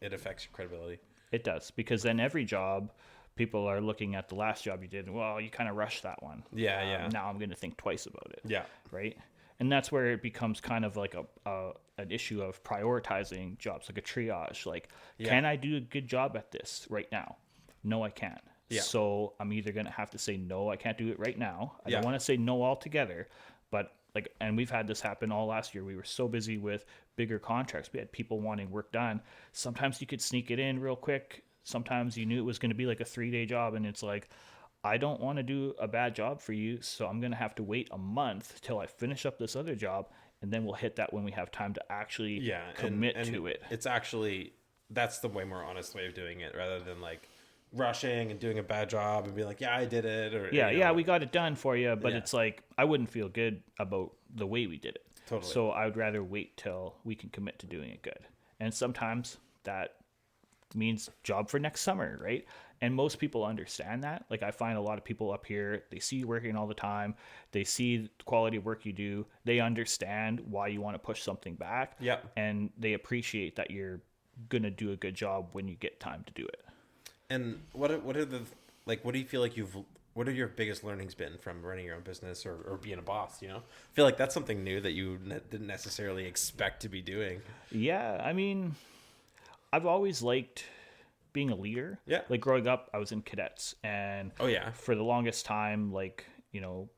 Speaker 1: it affects your credibility.
Speaker 2: It does, because then every job, people are looking at the last job you did, and, well, you kind of rushed that one.
Speaker 1: Yeah.
Speaker 2: Now I'm going to think twice about it.
Speaker 1: Yeah.
Speaker 2: Right? And that's where it becomes kind of like an issue of prioritizing jobs, like a triage. Like, can I do a good job at this right now? No, I can't.
Speaker 1: Yeah.
Speaker 2: So I'm either going to have to say, no, I can't do it right now. I don't want to say no altogether. But and we've had this happen all last year. We were so busy with bigger contracts. We had people wanting work done. Sometimes you could sneak it in real quick. Sometimes you knew it was going to be like a 3-day job, and it's like, I don't want to do a bad job for you, so I'm going to have to wait a month till I finish up this other job, and then we'll hit that when we have time to actually commit to it.
Speaker 1: It's actually, that's the way more honest way of doing it, rather than like rushing and doing a bad job and be like, yeah, I did it. Or
Speaker 2: we got it done for you, but it's like, I wouldn't feel good about the way we did it.
Speaker 1: Totally.
Speaker 2: So I would rather wait till we can commit to doing it good. And sometimes that means job for next summer, right? And most people understand that. Like, I find a lot of people up here, they see you working all the time. They see the quality of work you do. They understand why you want to push something back.
Speaker 1: Yeah.
Speaker 2: And they appreciate that you're going to do a good job when you get time to do it.
Speaker 1: And what do you feel like what have your biggest learnings been from running your own business or being a boss, you know? I feel like that's something new that you didn't necessarily expect to be doing.
Speaker 2: Yeah. I mean, I've always liked being a leader.
Speaker 1: Yeah.
Speaker 2: Like, growing up, I was in cadets, and for the longest time, like, you know,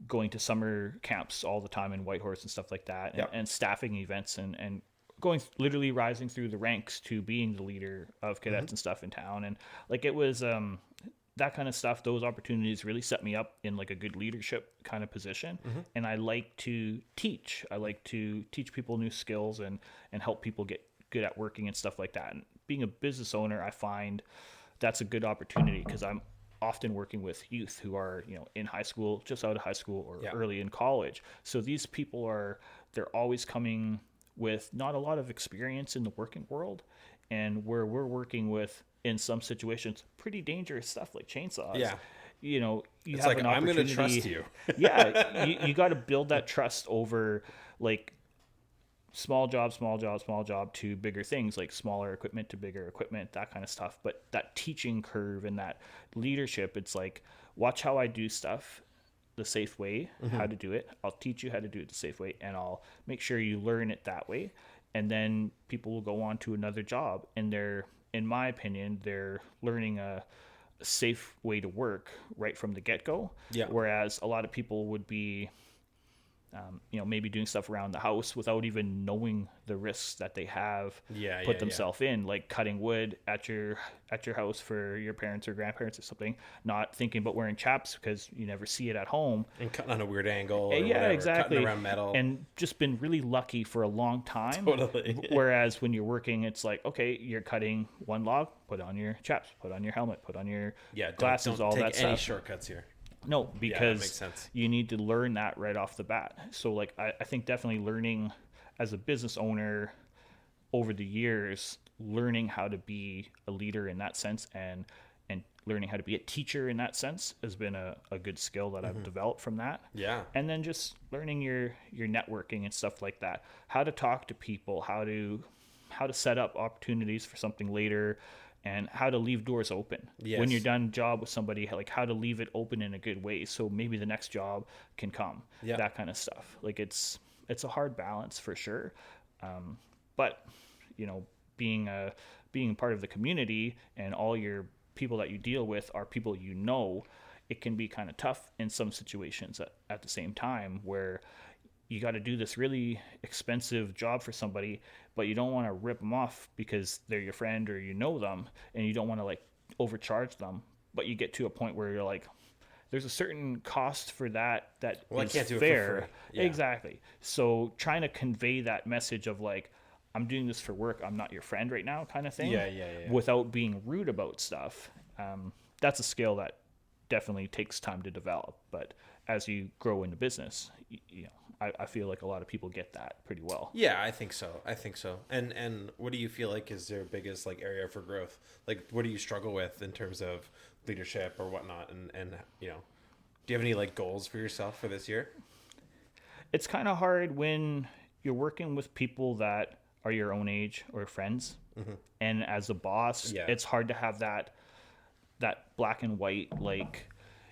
Speaker 2: going to summer camps all the time in Whitehorse and stuff like that, and staffing events and going, literally rising through the ranks to being the leader of cadets and stuff in town. And like, it was that kind of stuff, those opportunities really set me up in like a good leadership kind of position. And I like to teach. I like to teach people new skills and help people get good at working and stuff like that. And being a business owner, I find that's a good opportunity because I'm often working with youth who are, you know, in high school, just out of high school, or early in college. So these people they're always coming with not a lot of experience in the working world, and where we're working with, in some situations, pretty dangerous stuff like chainsaws.
Speaker 1: Yeah.
Speaker 2: You know,
Speaker 1: it's have like, an opportunity. I'm going to trust you.
Speaker 2: You got to build that trust over like small job to bigger things, like smaller equipment to bigger equipment, that kind of stuff. But that teaching curve and that leadership, it's like, watch how I do stuff. the safe way, how to do it. I'll teach you how to do it the safe way, and I'll make sure you learn it that way. And then people will go on to another job, and in my opinion, they're learning a safe way to work right from the get-go.
Speaker 1: Yeah.
Speaker 2: Whereas a lot of people would be maybe doing stuff around the house without even knowing the risks that they have put themselves in, like cutting wood at your house for your parents or grandparents or something, not thinking about wearing chaps because you never see it at home.
Speaker 1: And cutting on a weird angle. Or
Speaker 2: whatever, exactly.
Speaker 1: Cutting around metal.
Speaker 2: And just been really lucky for a long time.
Speaker 1: Totally.
Speaker 2: Whereas when you're working, it's like, okay, you're cutting one log, put on your chaps, put on your helmet, put on your glasses, all that stuff.
Speaker 1: Don't take any shortcuts here.
Speaker 2: No, because
Speaker 1: makes sense.
Speaker 2: You need to learn that right off the bat. So like I think definitely learning as a business owner over the years, learning how to be a leader in that sense and learning how to be a teacher in that sense has been a good skill that I've developed from that.
Speaker 1: Yeah.
Speaker 2: And then just learning your networking and stuff like that. How to talk to people, how to set up opportunities for something later, and how to leave doors open.
Speaker 1: Yes.
Speaker 2: When you're done a job with somebody, like how to leave it open in a good way so maybe the next job can come.
Speaker 1: Yeah.
Speaker 2: That kind of stuff. Like it's a hard balance for sure. But being part of the community and all your people that you deal with are people it can be kind of tough in some situations at the same time where you got to do this really expensive job for somebody, but you don't want to rip them off because they're your friend or you know them, and you don't want to like overcharge them. But you get to a point where you're like, there's a certain cost for that is
Speaker 1: I can't do
Speaker 2: fair.
Speaker 1: It for free. Yeah.
Speaker 2: Exactly. So trying to convey that message of like, I'm doing this for work, I'm not your friend right now kind of thing.
Speaker 1: Yeah.
Speaker 2: Without being rude about stuff. That's a skill that definitely takes time to develop. But as you grow into business, I feel like a lot of people get that pretty well.
Speaker 1: Yeah, I think so. And what do you feel like is their biggest like area for growth? Like, what do you struggle with in terms of leadership or whatnot? And do you have any like goals for yourself for this year?
Speaker 2: It's kind of hard when you're working with people that are your own age or friends. And as a boss, it's hard to have that black and white, like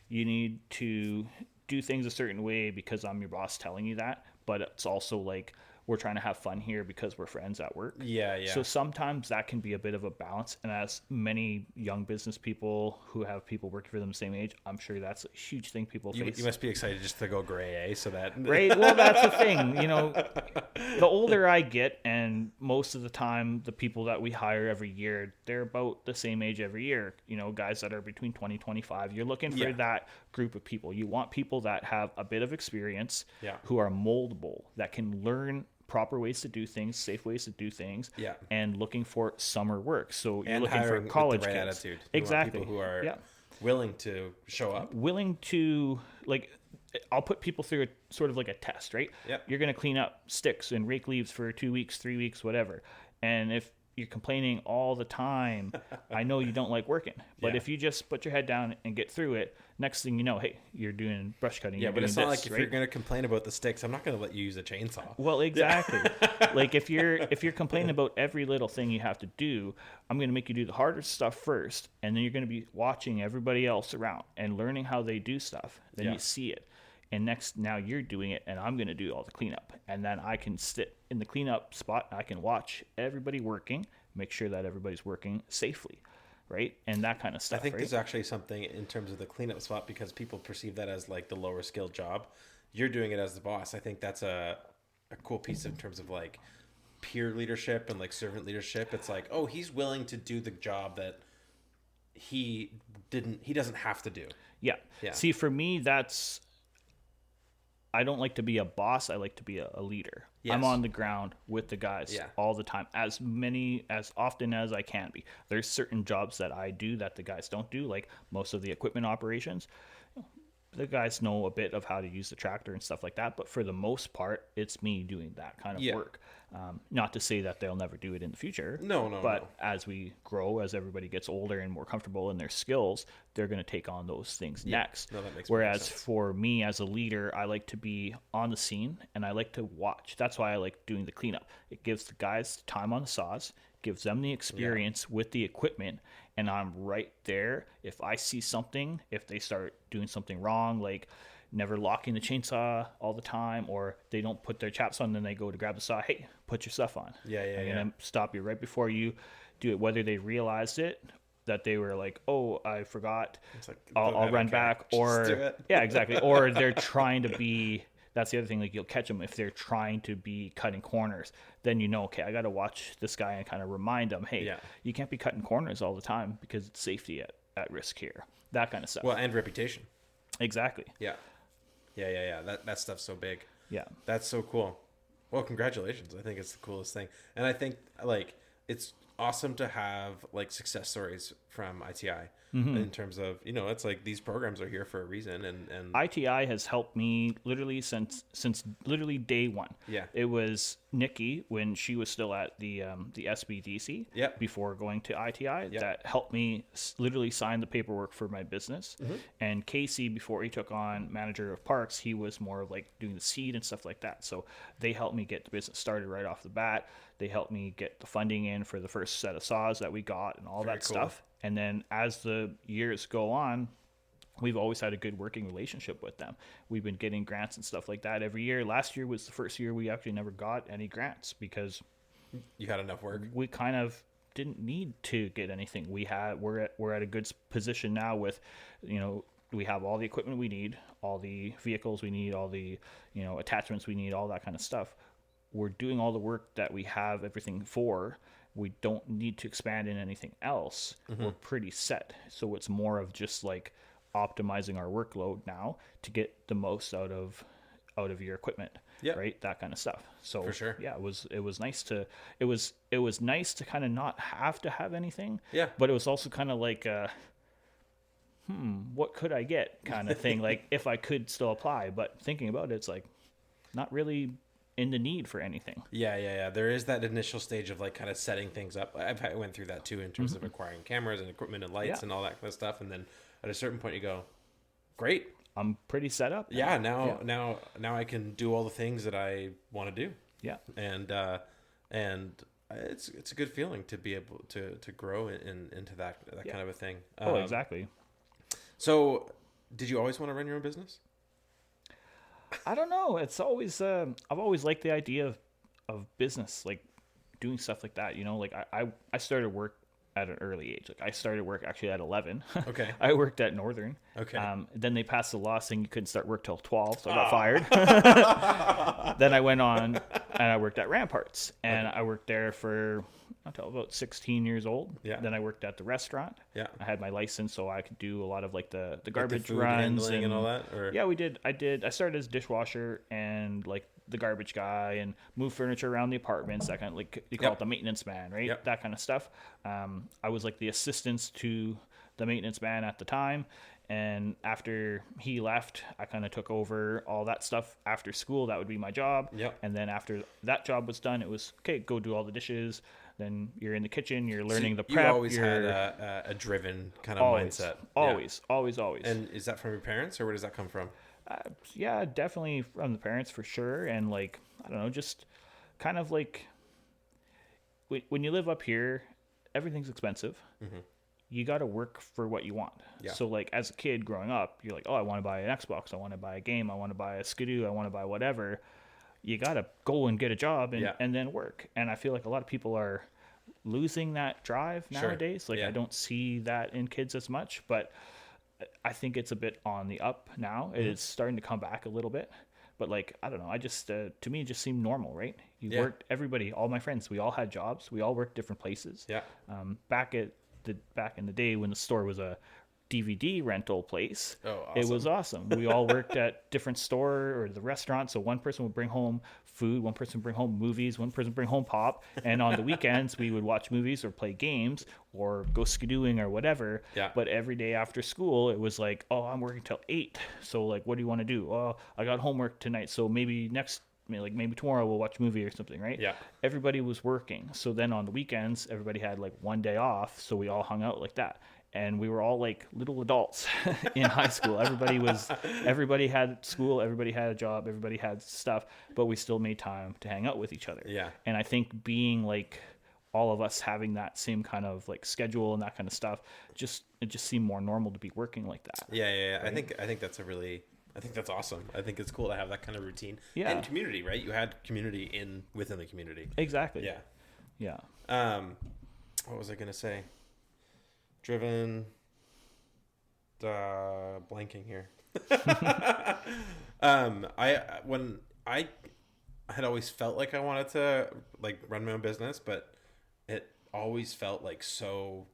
Speaker 2: you need to do things a certain way because I'm your boss telling you that, but it's also like we're trying to have fun here because we're friends at work.
Speaker 1: Yeah.
Speaker 2: So sometimes that can be a bit of a balance. And as many young business people who have people working for them the same age, I'm sure that's a huge thing people face.
Speaker 1: You must be excited just to go gray, so that...
Speaker 2: Right? Well, that's the thing. The older I get, and most of the time, the people that we hire every year, they're about the same age every year. Guys that are between 20, 25. You're looking for that group of people. You want people that have a bit of experience, who are moldable, that can learn proper ways to do things, safe ways to do things, and looking for summer work. So you're looking for college
Speaker 1: with the right
Speaker 2: kids.
Speaker 1: Attitude.
Speaker 2: Exactly.
Speaker 1: People who are willing to show up.
Speaker 2: Willing to, like, I'll put people through a sort of like a test, right?
Speaker 1: Yep.
Speaker 2: You're going to clean up sticks and rake leaves for 2 weeks, 3 weeks, whatever. And if you're complaining all the time, I know you don't like working. But if you just put your head down and get through it, next thing you know, hey, you're doing brush cutting.
Speaker 1: Yeah, but it's not like if you're going to complain about the sticks, I'm not going to let you use a chainsaw.
Speaker 2: Well, exactly. Like if you're complaining about every little thing you have to do, I'm going to make you do the harder stuff first, and then you're going to be watching everybody else around and learning how they do stuff. Then you see it. And now you're doing it, and I'm going to do all the cleanup. And then I can sit in the cleanup spot. I can watch everybody working, make sure that everybody's working safely, right? And that kind of stuff.
Speaker 1: I think
Speaker 2: right?
Speaker 1: there's actually something in terms of the cleanup spot because people perceive that as like the lower skilled job. You're doing it as the boss. I think that's a cool piece in terms of like peer leadership and like servant leadership. It's like, oh, he's willing to do the job that he doesn't have to do.
Speaker 2: Yeah. See, for me, I don't like to be a boss. I like to be a leader. Yes. I'm on the ground with the guys all the time, as often as I can be. There's certain jobs that I do that the guys don't do, like most of the equipment operations. The guys know a bit of how to use the tractor and stuff like that, but for the most part, it's me doing that kind of work. Not to say that they'll never do it in the future. But as we grow, as everybody gets older and more comfortable in their skills, they're going to take on those things next.
Speaker 1: No, that makes
Speaker 2: Whereas for me as a leader, I like to be on the scene and I like to watch. That's why I like doing the cleanup. It gives the guys time on the saws, gives them the experience with the equipment, and I'm right there. If I see something, if they start doing something wrong, like never locking the chainsaw all the time, or they don't put their chaps on, then they go to grab the saw. Hey, put your stuff on. I'm gonna stop you right before you do it, whether they realized it, that they were like, oh, I forgot, like, I'll run back, or yeah, exactly, or they're trying to be. That's the other thing, like you'll catch them if they're trying to be cutting corners. Then okay, I got to watch this guy and kind of remind them, hey, you can't be cutting corners all the time because it's safety at risk here. That kind of stuff.
Speaker 1: Well, and reputation.
Speaker 2: Exactly.
Speaker 1: Yeah. That stuff's so big.
Speaker 2: Yeah.
Speaker 1: That's so cool. Well, congratulations. I think it's the coolest thing. And I think like it's awesome to have like success stories from ITI in terms of, it's like these programs are here for a reason, and
Speaker 2: ITI has helped me literally since literally day one.
Speaker 1: Yeah.
Speaker 2: It was Nikki when she was still at the SBDC before going to ITI that helped me literally sign the paperwork for my business. And Casey, before he took on manager of parks, he was more of like doing the seed and stuff like that. So they helped me get the business started right off the bat. They helped me get the funding in for the first set of saws that we got and all that stuff. And then as the years go on, we've always had a good working relationship with them. We've been getting grants and stuff like that every year. Last year was the first year we actually never got any grants because
Speaker 1: you had enough work.
Speaker 2: We kind of didn't need to get anything. We're at a good position now with, we have all the equipment we need, all the vehicles we need, all the, attachments we need, all that kind of stuff. We're doing all the work that we have everything for. We don't need to expand in anything else. We're pretty set. So it's more of just like optimizing our workload now to get the most out of your equipment, right? That kind of stuff. So
Speaker 1: for sure,
Speaker 2: it was nice to kind of not have to have anything.
Speaker 1: Yeah,
Speaker 2: but it was also kind of like what could I get kind of thing. Like if I could still apply, but thinking about it, it's like not really in the need for anything.
Speaker 1: Yeah. There is that initial stage of like kind of setting things up. I went through that too in terms of acquiring cameras and equipment and lights and all that kind of stuff. And then at a certain point you go, great,
Speaker 2: I'm pretty set up now.
Speaker 1: Yeah. Now I can do all the things that I want to do.
Speaker 2: Yeah.
Speaker 1: And it's a good feeling to be able to grow into that kind of a thing.
Speaker 2: Exactly.
Speaker 1: So did you always want to run your own business?
Speaker 2: I don't know. It's always I've always liked the idea of business, like doing stuff like that. Like I started work at an early age. Like I started work actually at 11.
Speaker 1: Okay.
Speaker 2: I worked at Northern.
Speaker 1: Okay.
Speaker 2: Then they passed the law saying you couldn't start work till 12, so I got fired. Then I went on and I worked at Ramparts, and I worked there for until about 16 years old.
Speaker 1: Yeah.
Speaker 2: Then I worked at the restaurant.
Speaker 1: Yeah.
Speaker 2: I had my license, so I could do a lot of like the garbage
Speaker 1: food
Speaker 2: runs
Speaker 1: and all that. Or?
Speaker 2: Yeah, we did. I started as a dishwasher and like the garbage guy and move furniture around the apartments. That kind of like you call it the maintenance man, right?
Speaker 1: Yep.
Speaker 2: That kind of stuff. I was like the assistant to the maintenance man at the time. And after he left, I kind of took over all that stuff after school. That would be my job.
Speaker 1: Yep.
Speaker 2: And then after that job was done, it was, okay, go do all the dishes. Then you're in the kitchen, you're learning the prep.
Speaker 1: You always had a driven kind of mindset.
Speaker 2: Always.
Speaker 1: And is that from your parents, or where does that come from?
Speaker 2: Yeah, definitely from the parents for sure. And like, I don't know, just kind of like when you live up here, everything's expensive. Mm-hmm. You got to work for what you want. Yeah. So like as a kid growing up, you're like, oh, I want to buy an Xbox. I want to buy a game. I want to buy a Skidoo. I want to buy whatever. You got to go and get a job and then work. And I feel like a lot of people are losing that drive nowadays. Like I don't see that in kids as much, but I think it's a bit on the up now. Mm-hmm. It's starting to come back a little bit. But like, I don't know. I just, to me, it just seemed normal, right? You worked, everybody, all my friends, we all had jobs. We all worked different places.
Speaker 1: Yeah.
Speaker 2: Back in the day when the store was a DVD rental place,
Speaker 1: awesome.
Speaker 2: It was awesome. We all worked at different store or the restaurant. So one person would bring home food, one person would bring home movies, one person would bring home pop. And on the weekends, we would watch movies or play games or go skidooing or whatever.
Speaker 1: Yeah.
Speaker 2: But every day after school, it was like, oh, I'm working till 8. So like, what do you want to do? Oh, I got homework tonight. So maybe maybe tomorrow we'll watch a movie or something, right?
Speaker 1: Yeah.
Speaker 2: Everybody was working. So then on the weekends, everybody had like one day off. So we all hung out like that. And we were all like little adults in high school. Everybody had school, everybody had a job, everybody had stuff, but we still made time to hang out with each other.
Speaker 1: Yeah.
Speaker 2: And I think being like all of us having that same kind of like schedule and that kind of stuff, it just seemed more normal to be working like that.
Speaker 1: Yeah. Right? I think that's a really I think that's awesome. I think it's cool to have that kind of routine.
Speaker 2: Yeah.
Speaker 1: And community, right? You had community within the community.
Speaker 2: Exactly.
Speaker 1: Yeah.
Speaker 2: Yeah.
Speaker 1: What was I going to say? Driven, blanking here. When I had always felt like I wanted to like run my own business, but it always felt like so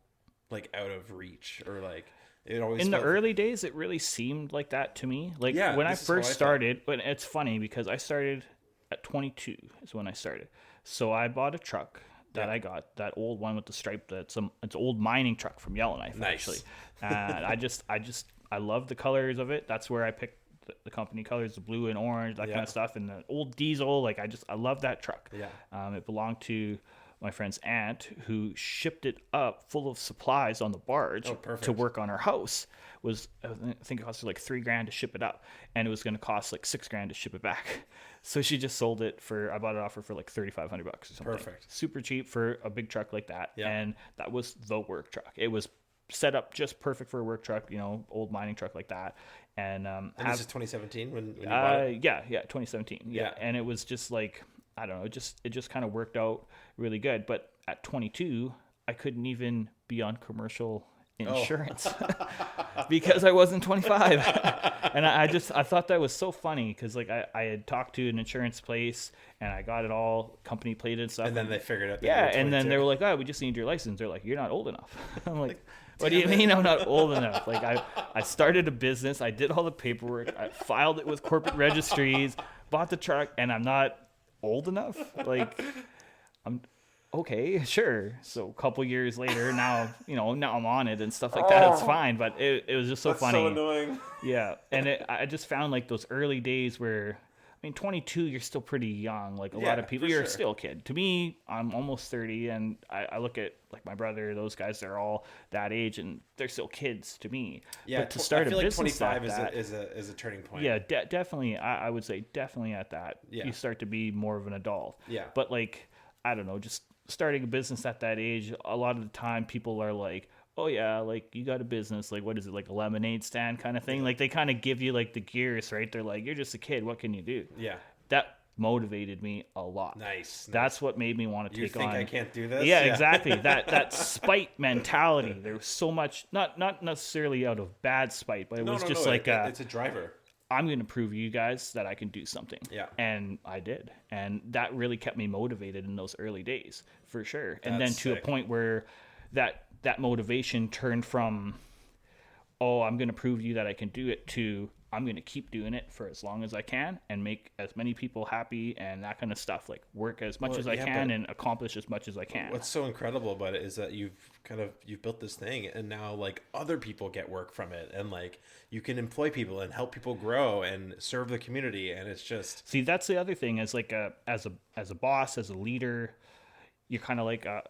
Speaker 1: like out of reach, or like it always
Speaker 2: in the early days it really seemed like that to me. Like when I first started, but it's funny because I started at 22 is when I started. So I bought a truck that I got, that old one with the stripe. It's an old mining truck from Yellowknife, actually. I love the colors of it. That's where I picked the company colors, the blue and orange, that kind of stuff, and the old diesel. Like I love that truck. Yeah. It belonged to my friend's aunt, who shipped it up full of supplies on the barge to work on her house. I think it cost her like $3,000 to ship it up, and it was going to cost like $6,000 to ship it back. So she just sold it I bought it off her for like $3,500 or something.
Speaker 1: Perfect.
Speaker 2: Super cheap for a big truck like that. Yeah. And that was the work truck. It was set up just perfect for a work truck, old mining truck like that. And
Speaker 1: this is 2017 when you bought it?
Speaker 2: Yeah, 2017. Yeah. And it was just like, I don't know, it just kind of worked out really good. But at 22, I couldn't even be on commercial insurance because I wasn't 25. And I thought that was so funny because like I had talked to an insurance place and I got it all company plated and stuff.
Speaker 1: And then they figured out.
Speaker 2: And then they were like, "Oh, we just need your license." They're like, "You're not old enough." I'm like, "What do you mean I'm not old enough?" Like I started a business, I did all the paperwork, I filed it with corporate registries, bought the truck, and I'm not old enough. Like I'm okay, sure. So a couple years later, now I'm on it and stuff like that. It's fine, but it was just so funny.
Speaker 1: So annoying.
Speaker 2: Yeah, and I just found like those early days where, 22, you're still pretty young. Like a lot of people, you're still a kid. To me, I'm almost 30, and I look at like my brother, those guys, they're all that age, and they're still kids to me.
Speaker 1: Yeah,
Speaker 2: but to start
Speaker 1: I feel
Speaker 2: a
Speaker 1: like
Speaker 2: business
Speaker 1: 25
Speaker 2: like
Speaker 1: is a turning point.
Speaker 2: Yeah, definitely. I would say definitely at that. Yeah. You start to be more of an adult.
Speaker 1: Yeah.
Speaker 2: But like, I don't know, just starting a business at that age, a lot of the time people are like, "Oh yeah, like you got a business, like what is it, like a lemonade stand kind of thing?" Like they kind of give you like the gears, right? They're like, "You're just a kid, what can you do?"
Speaker 1: Yeah.
Speaker 2: That motivated me a lot.
Speaker 1: Nice.
Speaker 2: That's what made me want to take on.
Speaker 1: You think I can't do this?
Speaker 2: Yeah, exactly. That spite mentality. There was so much, not necessarily out of bad spite, but it was just like
Speaker 1: it's a driver.
Speaker 2: I'm going to prove you guys that I can do something.
Speaker 1: Yeah.
Speaker 2: And I did. And that really kept me motivated in those early days, for sure. And then to a point where that motivation turned from, oh, I'm going to prove to you that I can do it, to I'm going to keep doing it for as long as I can and make as many people happy and that kind of stuff. Like work as much as I can and accomplish as much as I can.
Speaker 1: What's so incredible about it is that you've built this thing, and now like other people get work from it, and like you can employ people and help people grow and serve the community. And it's just,
Speaker 2: see, that's the other thing, as like as a boss, as a leader, you're kind of like a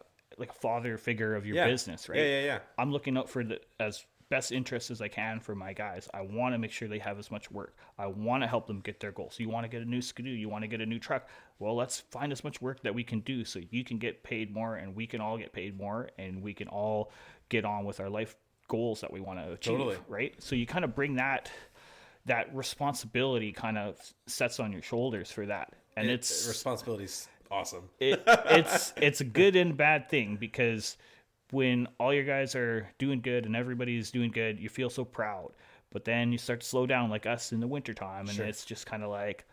Speaker 2: father figure of your business, right?
Speaker 1: Yeah.
Speaker 2: I'm looking out for as best interest as I can for my guys. I want to make sure they have as much work. I want to help them get their goals. So you want to get a new Skidoo, you want to get a new truck. Well, let's find as much work that we can do so you can get paid more and we can all get paid more and we can all get on with our life goals that we want to achieve, right? So you kind of bring that responsibility kind of sets on your shoulders for that. And it's
Speaker 1: responsibility's awesome.
Speaker 2: It's a good and bad thing, because when all your guys are doing good and everybody's doing good, you feel so proud. But then you start to slow down, like us in the wintertime, and it's just kind of like,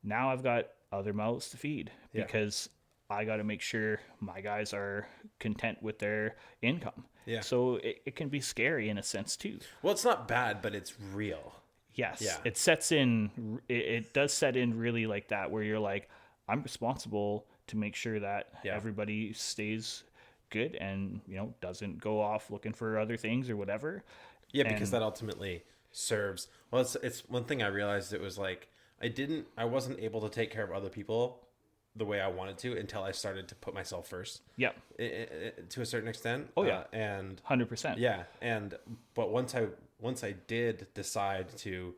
Speaker 2: now I've got other mouths to feed because I got to make sure my guys are content with their income. Yeah. So it can be scary in a sense too.
Speaker 1: Well, it's not bad, but it's real.
Speaker 2: Yes. Yeah. It sets in, it does set in really like that, where you're like, I'm responsible to make sure that everybody stays good and doesn't go off looking for other things or whatever.
Speaker 1: Because that ultimately serves, well, it's one thing I realized. It was like I wasn't able to take care of other people the way I wanted to until I started to put myself first. To a certain extent. And 100%. But once I did decide to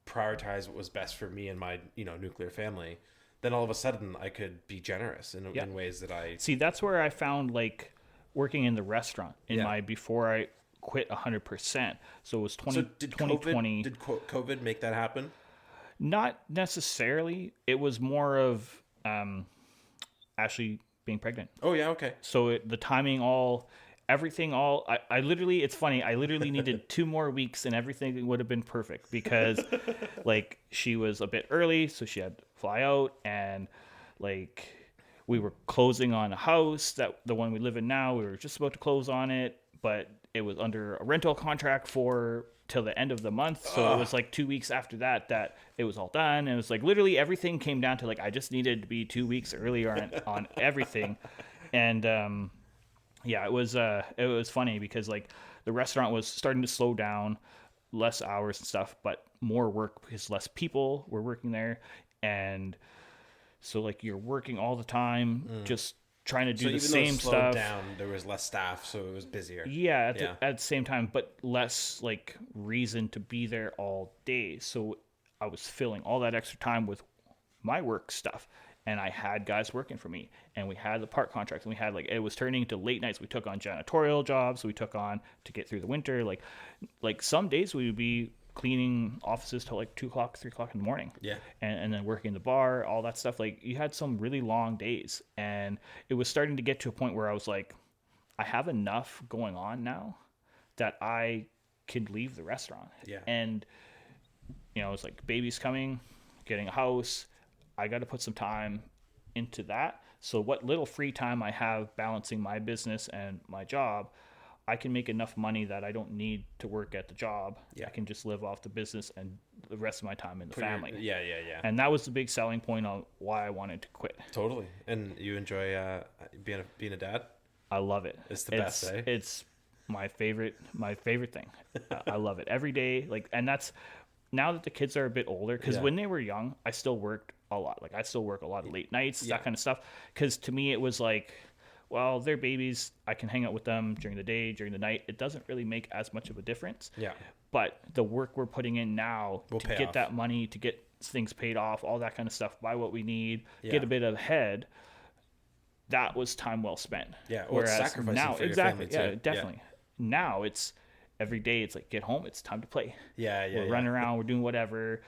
Speaker 1: prioritize what was best for me and my nuclear family, then all of a sudden I could be generous in ways that I...
Speaker 2: See, that's where I found like working in the restaurant in my, before I quit 100%. So it was
Speaker 1: 2020. Did COVID make that happen?
Speaker 2: Not necessarily. It was more of Ashley being pregnant.
Speaker 1: Oh yeah, okay.
Speaker 2: So the timing, everything, I literally, it's funny, I literally needed 2 more weeks and everything would have been perfect because like she was a bit early, so she had to fly out, and like we were closing on a house, that the one we live in now, we were just about to close on it, but it was under a rental contract for till the end of the month, so it was like 2 weeks after that it was all done, and it was like literally everything came down to like I just needed to be 2 weeks earlier on everything. And yeah, it was funny because like the restaurant was starting to slow down, less hours and stuff, but more work because less people were working there, and so like you're working all the time just trying to do the same stuff. So even though it slowed
Speaker 1: down, there was less staff, so it was busier.
Speaker 2: Yeah, at the same time, but less like reason to be there all day. So I was filling all that extra time with my work stuff, and I had guys working for me, and we had the park contracts, and we had like it was turning into late nights. We took on janitorial jobs. We took on to get through the winter. Like some days we would be cleaning offices till like 2 o'clock, 3 o'clock in the morning.
Speaker 1: Yeah.
Speaker 2: And then working the bar, all that stuff. Like you had some really long days, and it was starting to get to a point where I was like, I have enough going on now that I could leave the restaurant.
Speaker 1: Yeah.
Speaker 2: And, you know, it's like baby's coming, getting a house. I got to put some time into that. So what little free time I have balancing my business and my job, I can make enough money that I don't need to work at the job. Yeah. I can just live off the business and the rest of my time in the family.
Speaker 1: Yeah.
Speaker 2: And that was the big selling point on why I wanted to quit.
Speaker 1: Totally. And you enjoy being a dad?
Speaker 2: I love it.
Speaker 1: It's the best, eh?
Speaker 2: It's my favorite thing. I love it every day. Like, and that's now that the kids are a bit older, because when they were young, I still worked a lot. Like I still work a lot of late nights, that kind of stuff. Because to me, it was like, well, they're babies. I can hang out with them during the day, during the night. It doesn't really make as much of a difference. Yeah. But the work we're putting in now to get that money, to get things paid off, all that kind of stuff, buy what we need, get a bit ahead, that was time well spent.
Speaker 1: Yeah. Well, whereas sacrificing now, for your family too.
Speaker 2: Yeah, definitely. Yeah. Now it's every day. It's like get home. It's time to play. We're running around. We're doing whatever.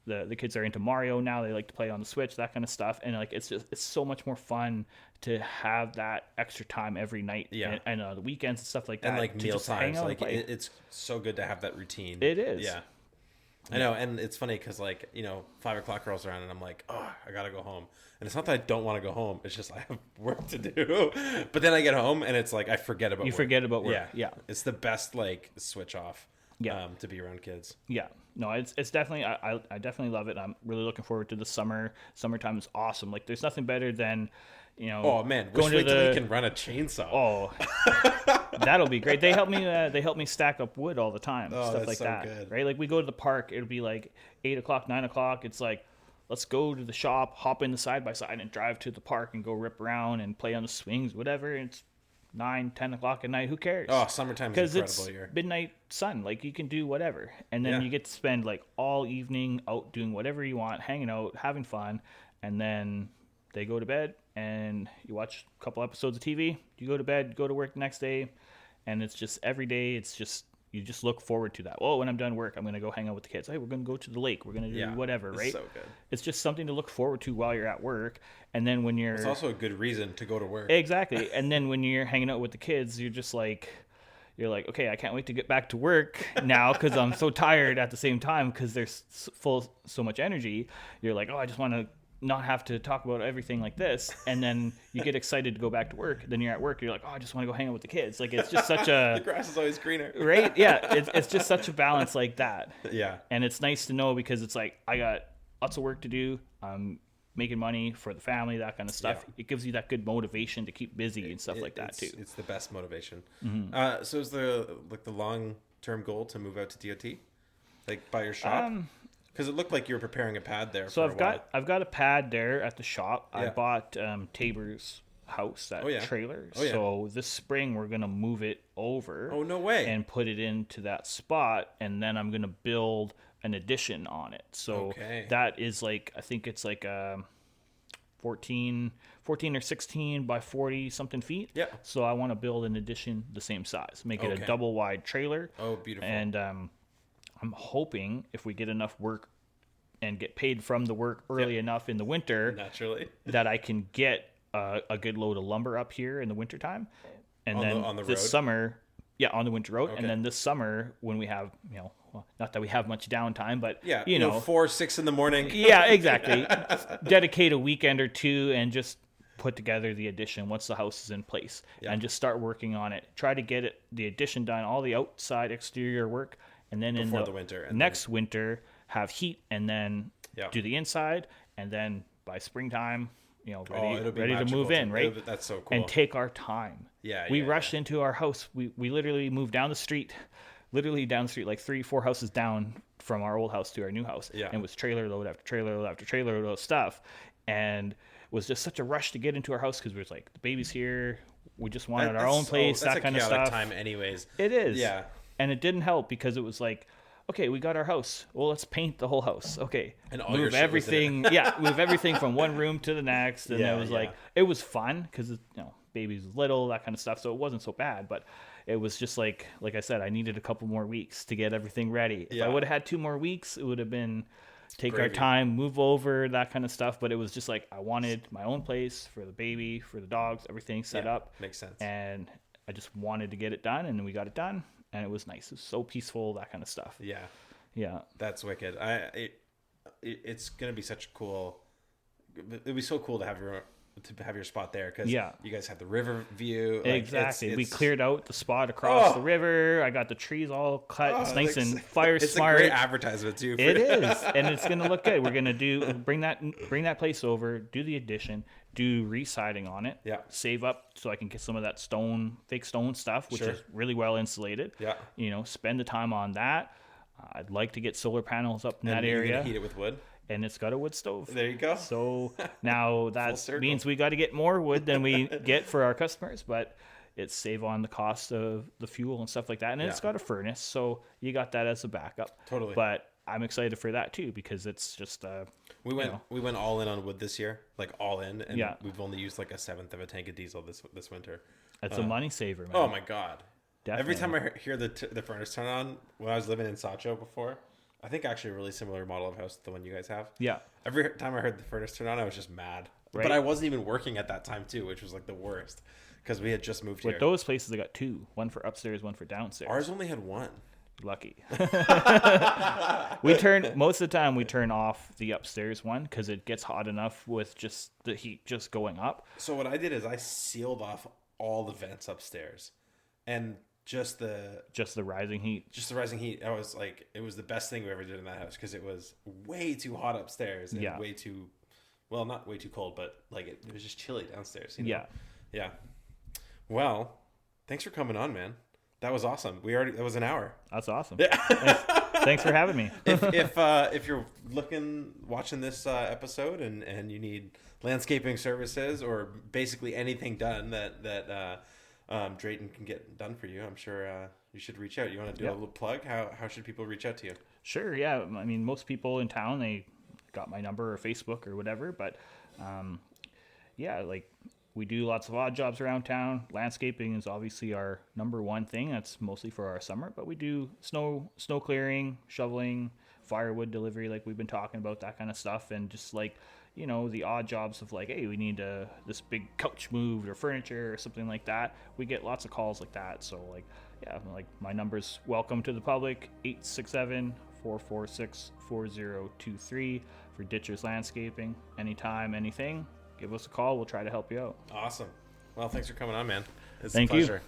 Speaker 2: The kids are into Mario now. They like to play on the Switch, that kind of stuff. And like it's so much more fun to have that extra time every night. Yeah. And the weekends and stuff like that.
Speaker 1: And like meal times. Like it's so good to have that routine.
Speaker 2: It is.
Speaker 1: Yeah. I know, and it's funny because, like, you know, 5 o'clock rolls around and I'm like, oh, I gotta go home. And it's not that I don't want to go home. It's just I have work to do. But then I get home and it's like I forget about work.
Speaker 2: You forget about work. Yeah.
Speaker 1: It's the best, like, switch off to be around kids.
Speaker 2: Yeah. No, it's definitely, I definitely love it. I'm really looking forward to the summer. Summertime is awesome. Like, there's nothing better than, you know.
Speaker 1: Oh, man. Wait till we can run a chainsaw.
Speaker 2: Oh, that'll be great. They help me stack up wood all the time. Stuff like so that. Good. Right? Like, we go to the park. It'll be like 8 o'clock, 9 o'clock. It's like, let's go to the shop, hop in the side-by-side and drive to the park and go rip around and play on the swings, whatever. It's 9, 10 o'clock at night. Who cares?
Speaker 1: Oh, summertime is incredible here.
Speaker 2: Because it's midnight sun. Like, you can do whatever. And then you get to spend, like, all evening out doing whatever you want, hanging out, having fun. And then they go to bed and you watch a couple episodes of TV. You go to bed, go to work the next day. And it's just every day, it's just, you just look forward to that. Oh, when I'm done work, I'm going to go hang out with the kids. Hey, we're going to go to the lake. We're going to do whatever, right?
Speaker 1: So good.
Speaker 2: It's just something to look forward to while you're at work. And then when you're...
Speaker 1: It's also a good reason to go to work.
Speaker 2: Exactly. And then when you're hanging out with the kids, you're just like... You're like, okay, I can't wait to get back to work now because I'm so tired at the same time because there's so much energy. You're like, oh, I just want to not have to talk about everything like this. And then you get excited to go back to work. Then you're at work. You're like, oh, I just want to go hang out with the kids. Like, it's just such a...
Speaker 1: The grass is always greener.
Speaker 2: Right? Yeah. It's just such a balance like that.
Speaker 1: Yeah.
Speaker 2: And it's nice to know because it's like, I got lots of work to do. I'm making money for the family, that kind of stuff. Yeah. It gives you that good motivation to keep busy and stuff like that too.
Speaker 1: It's the best motivation. Mm-hmm. So is the long-term goal to move out to DOT? Like by your shop? Because it looked like you were preparing a pad there.
Speaker 2: So I've got a pad there at the shop. Yeah. I bought Tabor's house, trailer. Oh, yeah. So this spring we're gonna move it over.
Speaker 1: Oh, no way!
Speaker 2: And put it into that spot, and then I'm gonna build an addition on it. So that is like, I think it's like 14 or 16 by 40 something feet.
Speaker 1: Yeah.
Speaker 2: So I want to build an addition the same size, make it a double wide trailer.
Speaker 1: Oh, beautiful.
Speaker 2: And I'm hoping if we get enough work and get paid from the work early enough in the winter,
Speaker 1: naturally,
Speaker 2: that I can get a good load of lumber up here in the wintertime. And then
Speaker 1: on the
Speaker 2: this
Speaker 1: road?
Speaker 2: summer, on the winter road. And then this summer when we have, not that we have much downtime, but
Speaker 1: 4, 6 in the morning.
Speaker 2: Yeah, exactly. Dedicate a weekend or two and just put together the addition once the house is in place and just start working on it. Try to get the addition done, all the outside exterior work, and then
Speaker 1: before the winter. And
Speaker 2: next winter have heat and then do the inside, and then by springtime, ready to move in, right?
Speaker 1: That's so cool.
Speaker 2: And take our time. We rushed into our house. We literally moved down the street, like 3-4 houses down from our old house to our new house. And it was trailer load after trailer load after trailer load of stuff. And it was just such a rush to get into our house because we was like, the baby's here. We just wanted our own place, that kind of stuff.
Speaker 1: That's a chaotic time anyways.
Speaker 2: It is.
Speaker 1: Yeah.
Speaker 2: And it didn't help because it was like, okay, we got our house. Well, let's paint the whole house. Okay.
Speaker 1: And all
Speaker 2: move everything. Move everything from one room to the next. And it was like, it was fun because, baby's little, that kind of stuff. So it wasn't so bad, but it was just like I said, I needed a couple more weeks to get everything ready. If I would have had 2 more weeks, it would have been take our time, move over, that kind of stuff. But it was just like, I wanted my own place for the baby, for the dogs, everything set up.
Speaker 1: Makes sense.
Speaker 2: And I just wanted to get it done, and we got it done. And it was nice. It was so peaceful, that kind of stuff. Yeah.
Speaker 1: That's wicked. It's gonna be such a cool. It'd be so cool to have your spot there because you guys have the river view.
Speaker 2: Exactly. We cleared out the spot across the river. I got the trees all cut. It's nice and fire smart.
Speaker 1: It's a great advertisement too.
Speaker 2: It is, and it's gonna look good. We're gonna bring that place over, do the addition, do re-siding on it. Save up so I can get some of that fake stone stuff, which is really well insulated. Spend the time on that. I'd like to get solar panels up in that area.
Speaker 1: You're gonna heat it with wood.
Speaker 2: And it's got a wood stove.
Speaker 1: There you go.
Speaker 2: So now that means we got to get more wood than we get for our customers, but it's save on the cost of the fuel and stuff like that. And it's got a furnace, so you got that as a backup.
Speaker 1: Totally.
Speaker 2: But I'm excited for that too because it's just
Speaker 1: we went all in on wood this year, like all in, and we've only used like 1/7 of a tank of diesel this winter.
Speaker 2: It's a money saver, man.
Speaker 1: Oh my god!
Speaker 2: Definitely.
Speaker 1: Every time I hear the furnace turn on, when I was living in Sacho before, I think actually a really similar model of house to the one you guys have.
Speaker 2: Yeah.
Speaker 1: Every time I heard the furnace turn on, I was just mad.
Speaker 2: Right.
Speaker 1: But I wasn't even working at that time too, which was like the worst because we had just moved here.
Speaker 2: With those places, I got 2. One for upstairs, one for downstairs.
Speaker 1: Ours only had 1.
Speaker 2: Lucky. Most of the time we turn off the upstairs one because it gets hot enough with just the heat just going up.
Speaker 1: So what I did is I sealed off all the vents upstairs and just the
Speaker 2: rising heat.
Speaker 1: Just the rising heat. I was like, it was the best thing we ever did in that house because it was way too hot upstairs and way too, well, not way too cold, but like it was just chilly downstairs. Yeah. Well, thanks for coming on, man. That was awesome. That was an hour.
Speaker 2: That's awesome. Yeah. Thanks for having me.
Speaker 1: If you're watching this episode and you need landscaping services or basically anything done that Drayton can get done for you, I'm sure you should reach out. You want to do a little plug? How should people reach out to you?
Speaker 2: Sure. Yeah. I mean, most people in town, they got my number or Facebook or whatever, but we do lots of odd jobs around town. Landscaping is obviously our number one thing. That's mostly for our summer, but we do snow clearing, shoveling, firewood delivery, like we've been talking about, that kind of stuff. And just like, the odd jobs of like, hey, we need this big couch moved or furniture or something like that. We get lots of calls like that. So my number's welcome to the public, 867-446-4023 for Ditchers Landscaping. Anytime, anything. Give us a call. We'll try to help you out.
Speaker 1: Awesome. Well, thanks for coming on, man.
Speaker 2: Thank you.